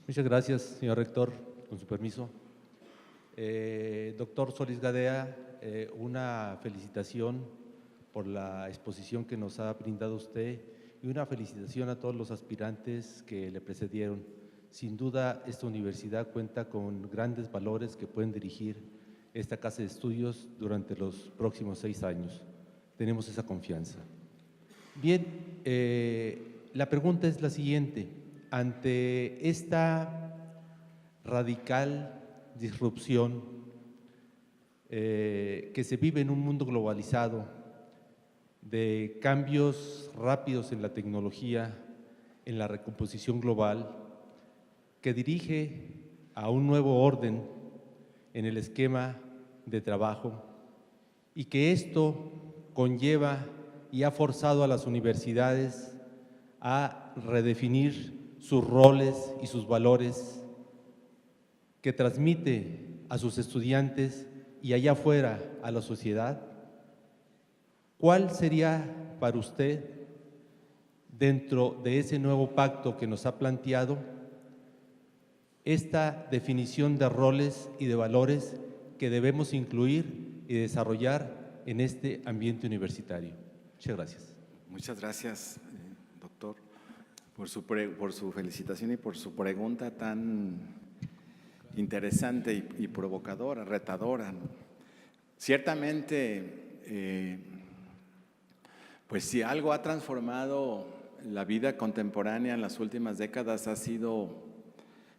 [SPEAKER 9] Muchas gracias, señor rector, con su permiso. Doctor Solís Gadea, una felicitación por la exposición que nos ha brindado usted y una felicitación a todos los aspirantes que le precedieron. Sin duda, esta universidad cuenta con grandes valores que pueden dirigir esta casa de estudios durante los próximos 6 años. Tenemos esa confianza. Bien, la pregunta es la siguiente. Ante esta radical disrupción que se vive en un mundo globalizado, de cambios rápidos en la tecnología, en la recomposición global, que dirige a un nuevo orden en el esquema de trabajo y que esto conlleva y ha forzado a las universidades a redefinir sus roles y sus valores que transmite a sus estudiantes y allá afuera a la sociedad. ¿Cuál sería para usted, dentro de ese nuevo pacto que nos ha planteado, esta definición de roles y de valores que debemos incluir y desarrollar en este ambiente universitario? Muchas gracias.
[SPEAKER 4] Muchas gracias, doctor, por su felicitación y por su pregunta tan interesante y provocadora, retadora. Ciertamente, pues si algo ha transformado la vida contemporánea en las últimas décadas ha sido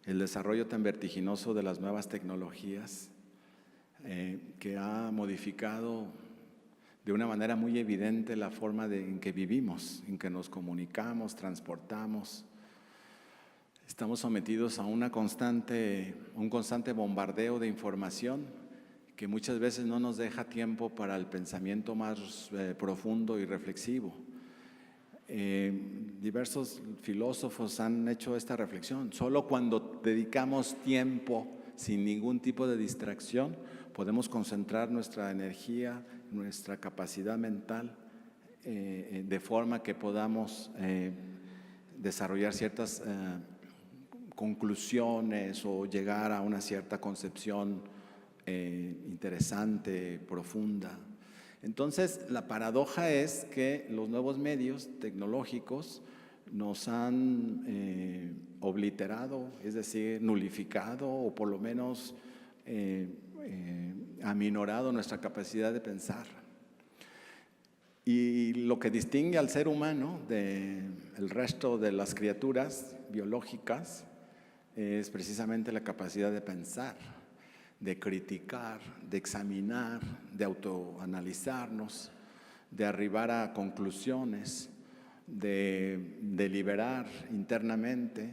[SPEAKER 4] el desarrollo tan vertiginoso de las nuevas tecnologías, que ha modificado de una manera muy evidente la forma en que vivimos, en que nos comunicamos, transportamos. Estamos sometidos a un constante bombardeo de información que muchas veces no nos deja tiempo para el pensamiento más profundo y reflexivo. Diversos filósofos han hecho esta reflexión. Solo cuando dedicamos tiempo sin ningún tipo de distracción podemos concentrar nuestra energía, nuestra capacidad mental de forma que podamos desarrollar ciertas conclusiones o llegar a una cierta concepción interesante, profunda. Entonces, la paradoja es que los nuevos medios tecnológicos nos han obliterado, es decir, nulificado o por lo menos aminorado nuestra capacidad de pensar. Y lo que distingue al ser humano del resto de las criaturas biológicas es precisamente la capacidad de pensar, de criticar, de examinar, de autoanalizarnos, de arribar a conclusiones, de deliberar internamente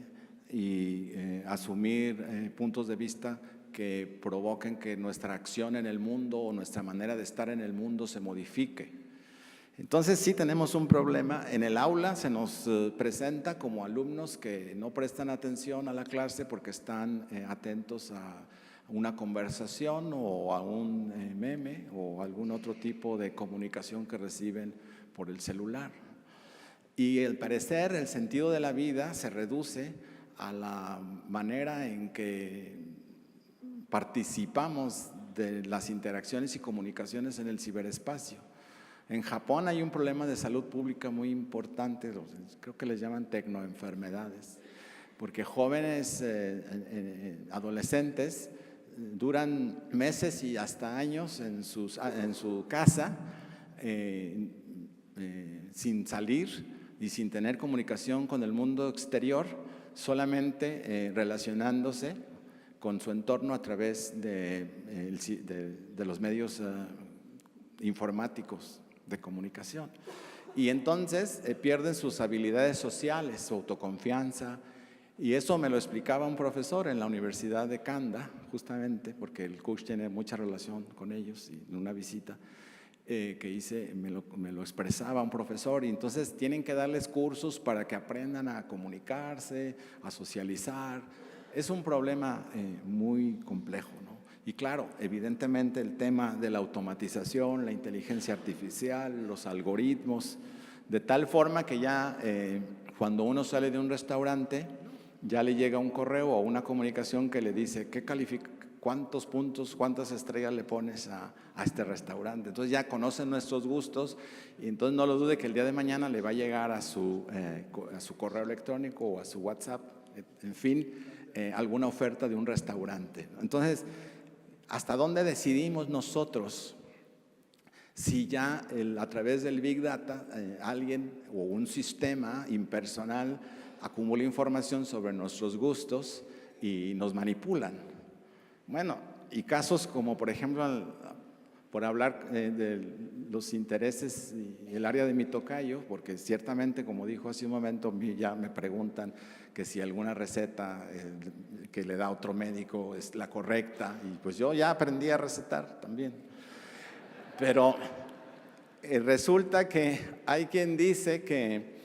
[SPEAKER 4] y asumir puntos de vista que provoquen que nuestra acción en el mundo o nuestra manera de estar en el mundo se modifique. Entonces sí tenemos un problema. En el aula se nos presenta como alumnos que no prestan atención a la clase porque están atentos a una conversación o a un meme o algún otro tipo de comunicación que reciben por el celular. Y al parecer el sentido de la vida se reduce a la manera en que participamos de las interacciones y comunicaciones en el ciberespacio. En Japón hay un problema de salud pública muy importante, creo que les llaman tecnoenfermedades, porque jóvenes adolescentes duran meses y hasta años en su casa sin salir y sin tener comunicación con el mundo exterior, solamente relacionándose con su entorno a través de los medios informáticos de comunicación. Y entonces pierden sus habilidades sociales, su autoconfianza. Y eso me lo explicaba un profesor en la Universidad de Kanda, justamente, porque el CUSH tiene mucha relación con ellos, y en una visita que hice me lo expresaba un profesor, y entonces tienen que darles cursos para que aprendan a comunicarse, a socializar. Es un problema muy complejo, ¿no? Y claro, evidentemente el tema de la automatización, la inteligencia artificial, los algoritmos, de tal forma que ya cuando uno sale de un restaurante, ya le llega un correo o una comunicación que le dice cuántos puntos, cuántas estrellas le pones a este restaurante. Entonces ya conocen nuestros gustos, y entonces no lo dude que el día de mañana le va a llegar a su correo electrónico o a su WhatsApp, en fin, alguna oferta de un restaurante. Entonces, ¿hasta dónde decidimos nosotros si ya a través del Big Data alguien o un sistema impersonal acumula información sobre nuestros gustos y nos manipulan? Bueno, y casos como, por ejemplo, por hablar de los intereses y el área de mi tocayo, porque ciertamente, como dijo hace un momento, ya me preguntan que si alguna receta que le da otro médico es la correcta, y pues yo ya aprendí a recetar también. Pero resulta que hay quien dice que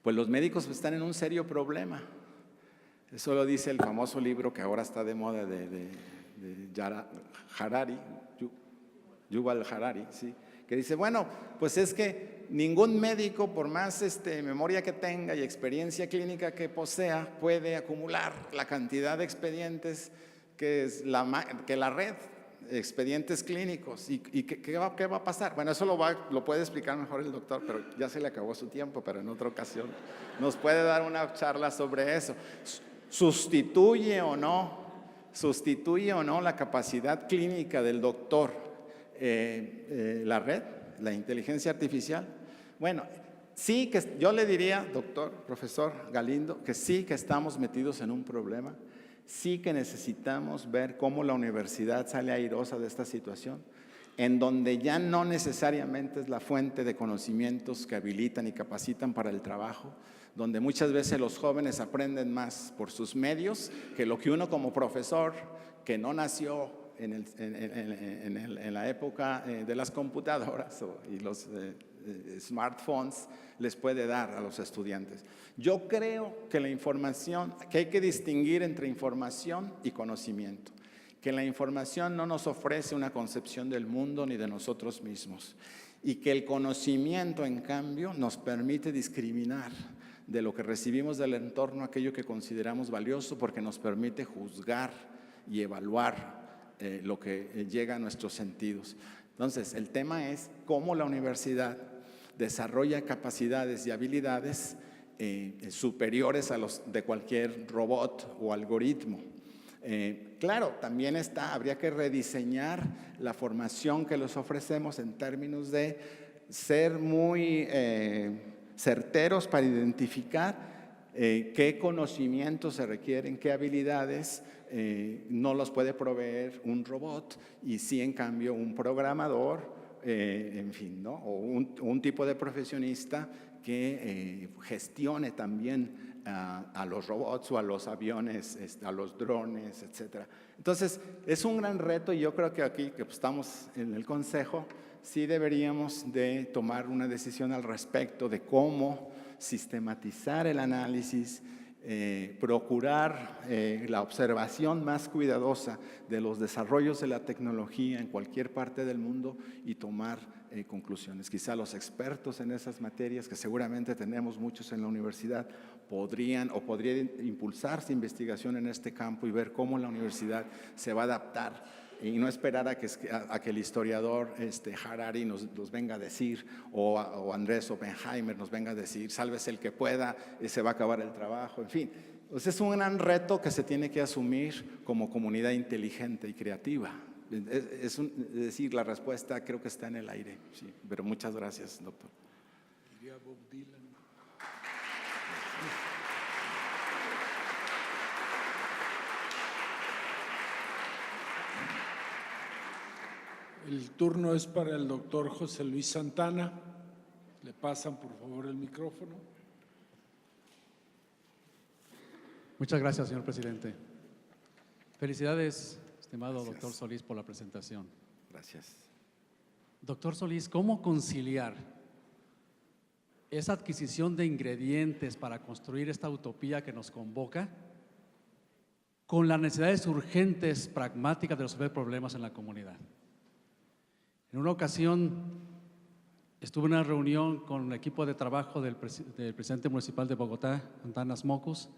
[SPEAKER 4] pues los médicos están en un serio problema. Eso lo dice el famoso libro que ahora está de moda de Harari, Yuval Harari, ¿sí? Que dice, bueno, pues es que ningún médico, por más memoria que tenga y experiencia clínica que posea, puede acumular la cantidad de expedientes que la red, expedientes clínicos. ¿Y qué va a pasar? Bueno, eso lo puede explicar mejor el doctor, pero ya se le acabó su tiempo, pero en otra ocasión nos puede dar una charla sobre eso. ¿Sustituye o no la capacidad clínica del doctor la red, la inteligencia artificial? Bueno, sí que yo le diría, doctor, profesor Galindo, que sí que estamos metidos en un problema. Sí que necesitamos ver cómo la universidad sale airosa de esta situación, en donde ya no necesariamente es la fuente de conocimientos que habilitan y capacitan para el trabajo, donde muchas veces los jóvenes aprenden más por sus medios que lo que uno como profesor, que no nació en la época de las computadoras y los smartphones, les puede dar a los estudiantes. Yo creo que que hay que distinguir entre información y conocimiento, que la información no nos ofrece una concepción del mundo ni de nosotros mismos, y que el conocimiento, en cambio, nos permite discriminar de lo que recibimos del entorno aquello que consideramos valioso, porque nos permite juzgar y evaluar lo que llega a nuestros sentidos. Entonces, el tema es cómo la universidad desarrolla capacidades y habilidades superiores a los de cualquier robot o algoritmo. Claro, también habría que rediseñar la formación que les ofrecemos en términos de ser muy certeros para identificar qué conocimientos se requieren, qué habilidades no los puede proveer un robot, y sí, en cambio, un programador, en fin, ¿no? O un tipo de profesionista que gestione también a los robots o a los aviones, a los drones, etc. Entonces, es un gran reto, y yo creo que aquí, que estamos en el Consejo, sí deberíamos de tomar una decisión al respecto de cómo sistematizar el análisis, procurar la observación más cuidadosa de los desarrollos de la tecnología en cualquier parte del mundo y tomar conclusiones. Quizá los expertos en esas materias, que seguramente tenemos muchos en la universidad, podría impulsarse investigación en este campo y ver cómo la universidad se va a adaptar, y no esperar a que el historiador Harari nos venga a decir, o Andrés Oppenheimer nos venga a decir, sálvese el que pueda, se va a acabar el trabajo, en fin. Pues es un gran reto que se tiene que asumir como comunidad inteligente y creativa. Es decir, la respuesta creo que está en el aire, sí, pero muchas gracias, doctor.
[SPEAKER 1] El turno es para el doctor José Luis Santana. Le pasan, por favor, el micrófono.
[SPEAKER 10] Muchas gracias, señor presidente. Felicidades, estimado
[SPEAKER 3] Gracias.
[SPEAKER 10] doctor Solís, por la presentación.
[SPEAKER 3] Gracias.
[SPEAKER 10] Doctor Solís, ¿cómo conciliar esa adquisición de ingredientes para construir esta utopía que nos convoca con las necesidades urgentes, pragmáticas de resolver problemas en la comunidad? En una ocasión estuve en una reunión con el equipo de trabajo del presidente municipal de Bogotá, Antanas Mocus,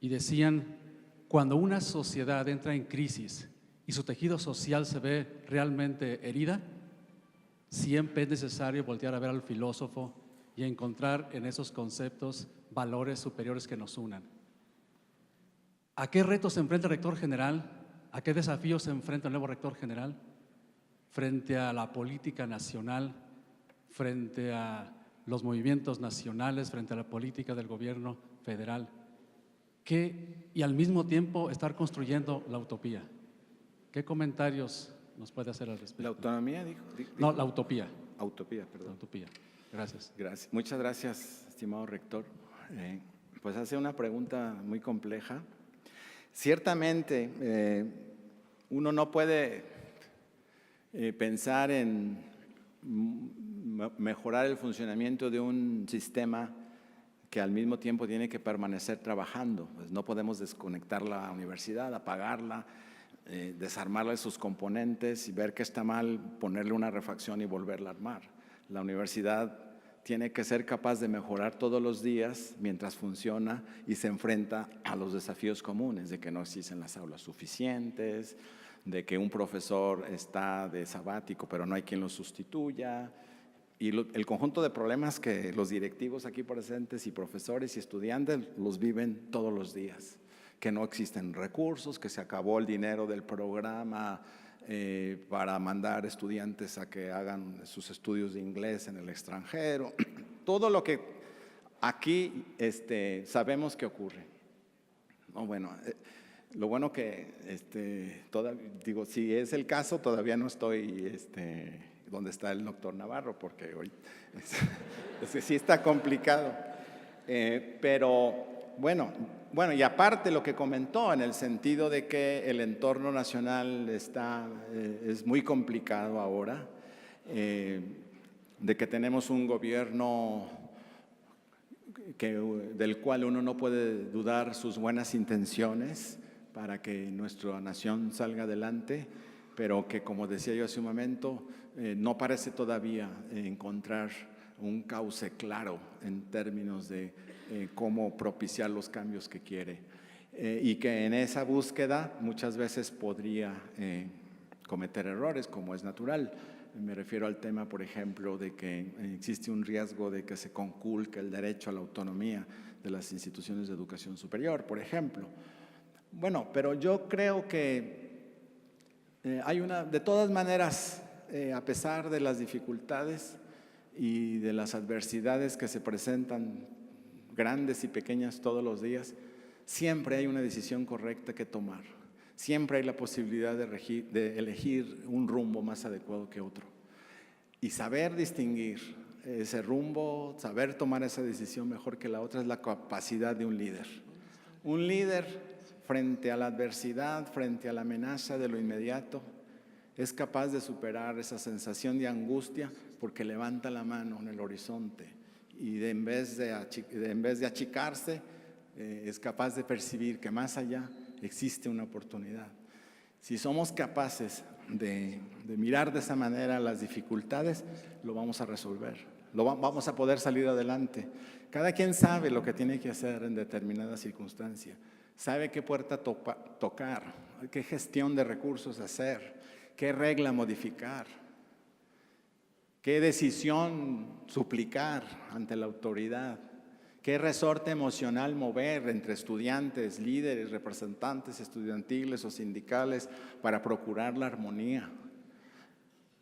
[SPEAKER 10] y decían, cuando una sociedad entra en crisis y su tejido social se ve realmente herida, siempre es necesario voltear a ver al filósofo y encontrar en esos conceptos valores superiores que nos unan. ¿A qué retos se enfrenta el rector general? ¿A qué desafíos se enfrenta el nuevo rector general? Frente a la política nacional, frente a los movimientos nacionales, frente a la política del gobierno federal, y al mismo tiempo estar construyendo la utopía. ¿Qué comentarios nos puede hacer al respecto?
[SPEAKER 3] ¿La autonomía dijo?
[SPEAKER 10] No, la utopía.
[SPEAKER 3] Utopía, perdón.
[SPEAKER 10] La utopía. Gracias.
[SPEAKER 3] Gracias. Muchas gracias, estimado rector. Pues hace una pregunta muy compleja. Ciertamente, uno no puede pensar en mejorar el funcionamiento de un sistema que al mismo tiempo tiene que permanecer trabajando. Pues no podemos desconectar la universidad, apagarla, desarmarla de sus componentes y ver que está mal, ponerle una refacción y volverla a armar. La universidad tiene que ser capaz de mejorar todos los días mientras funciona y se enfrenta a los desafíos comunes de que no existen las aulas suficientes, de que un profesor está de sabático pero no hay quien lo sustituya, y el conjunto de problemas que los directivos aquí presentes y profesores y estudiantes los viven todos los días, que no existen recursos, que se acabó el dinero del programa para mandar estudiantes a que hagan sus estudios de inglés en el extranjero, todo lo que aquí sabemos que ocurre. No, bueno, lo bueno que, digo, si es el caso, todavía no estoy donde está el doctor Navarro, porque hoy es que sí está complicado. Pero bueno, y aparte lo que comentó en el sentido de que el entorno nacional es muy complicado ahora, de que tenemos un gobierno del cual uno no puede dudar sus buenas intenciones para que nuestra nación salga adelante, pero que, como decía yo hace un momento, no parece todavía encontrar un cauce claro en términos de cómo propiciar los cambios que quiere, y que en esa búsqueda muchas veces podría cometer errores, como es natural. Me refiero al tema, por ejemplo, de que existe un riesgo de que se conculque el derecho a la autonomía de las instituciones de educación superior, por ejemplo. Bueno, pero yo creo que de todas maneras, a pesar de las dificultades y de las adversidades que se presentan, grandes y pequeñas todos los días, siempre hay una decisión correcta que tomar. Siempre hay la posibilidad de elegir un rumbo más adecuado que otro. Y saber distinguir ese rumbo, saber tomar esa decisión mejor que la otra, es la capacidad de un líder. Un líder, frente a la adversidad, frente a la amenaza de lo inmediato, es capaz de superar esa sensación de angustia porque levanta la mano en el horizonte y en vez de achicarse, es capaz de percibir que más allá existe una oportunidad. Si somos capaces de mirar de esa manera las dificultades, lo vamos a resolver, vamos a poder salir adelante. Cada quien sabe lo que tiene que hacer en determinada circunstancia, sabe qué puerta tocar, qué gestión de recursos hacer, qué regla modificar, qué decisión suplicar ante la autoridad, qué resorte emocional mover entre estudiantes, líderes, representantes estudiantiles o sindicales para procurar la armonía.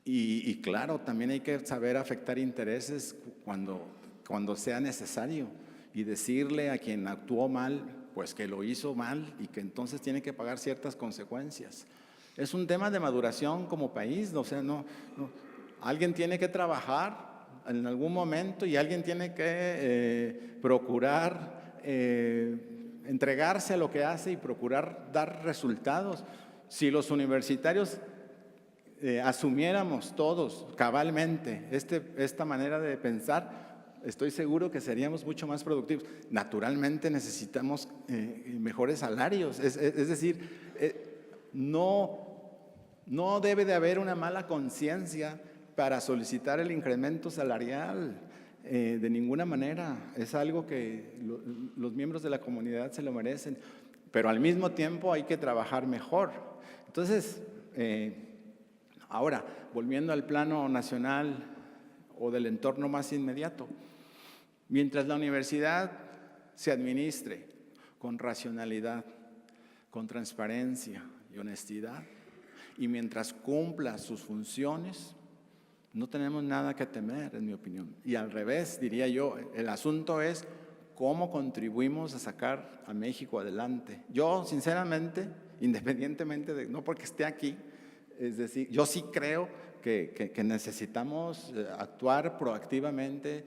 [SPEAKER 3] Y claro, también hay que saber afectar intereses cuando sea necesario y decirle a quien actuó mal, pues que lo hizo mal y que entonces tiene que pagar ciertas consecuencias.
[SPEAKER 4] Es un tema de maduración como país, o sea, alguien tiene que trabajar en algún momento y alguien tiene que procurar entregarse a lo que hace y procurar dar resultados. Si los universitarios asumiéramos todos cabalmente esta manera de pensar, estoy seguro que seríamos mucho más productivos. Naturalmente necesitamos mejores salarios, es decir, no debe de haber una mala conciencia para solicitar el incremento salarial, de ninguna manera. Es algo que los miembros de la comunidad se lo merecen, pero al mismo tiempo hay que trabajar mejor. Entonces, ahora, volviendo al plano nacional o del entorno más inmediato, mientras la universidad se administre con racionalidad, con transparencia y honestidad, y mientras cumpla sus funciones, no tenemos nada que temer, en mi opinión. Y al revés, diría yo, el asunto es cómo contribuimos a sacar a México adelante. Yo, sinceramente, independientemente de, no porque esté aquí, es decir, yo sí creo que necesitamos actuar proactivamente,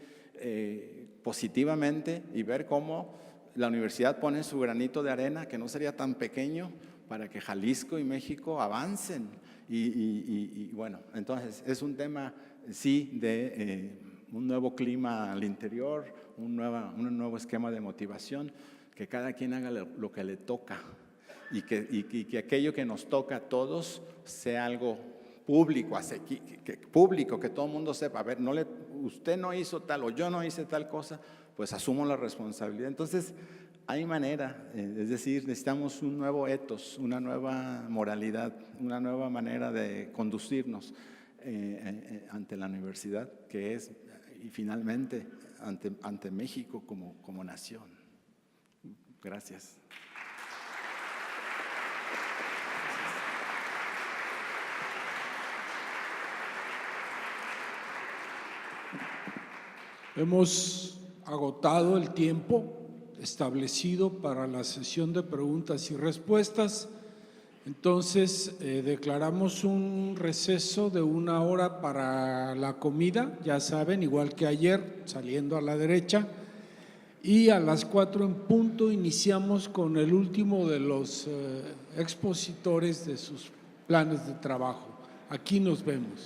[SPEAKER 4] positivamente, y ver cómo la universidad pone su granito de arena, que no sería tan pequeño, para que Jalisco y México avancen. Y bueno, entonces es un tema, sí, de un nuevo clima al interior, un nuevo esquema de motivación, que cada quien haga lo que le toca y que aquello que nos toca a todos sea algo público, que todo el mundo sepa, a ver, usted no hizo tal o yo no hice tal cosa, pues asumo la responsabilidad. Entonces, hay manera, es decir, necesitamos un nuevo etos, una nueva moralidad, una nueva manera de conducirnos ante la universidad, que es, y finalmente, ante México como nación. Gracias.
[SPEAKER 1] Hemos agotado el tiempo establecido para la sesión de preguntas y respuestas. Entonces, declaramos un receso de 1 hora para la comida, ya saben, igual que ayer, saliendo a la derecha. Y a las 4 en punto iniciamos con el último de los expositores de sus planes de trabajo. Aquí nos vemos.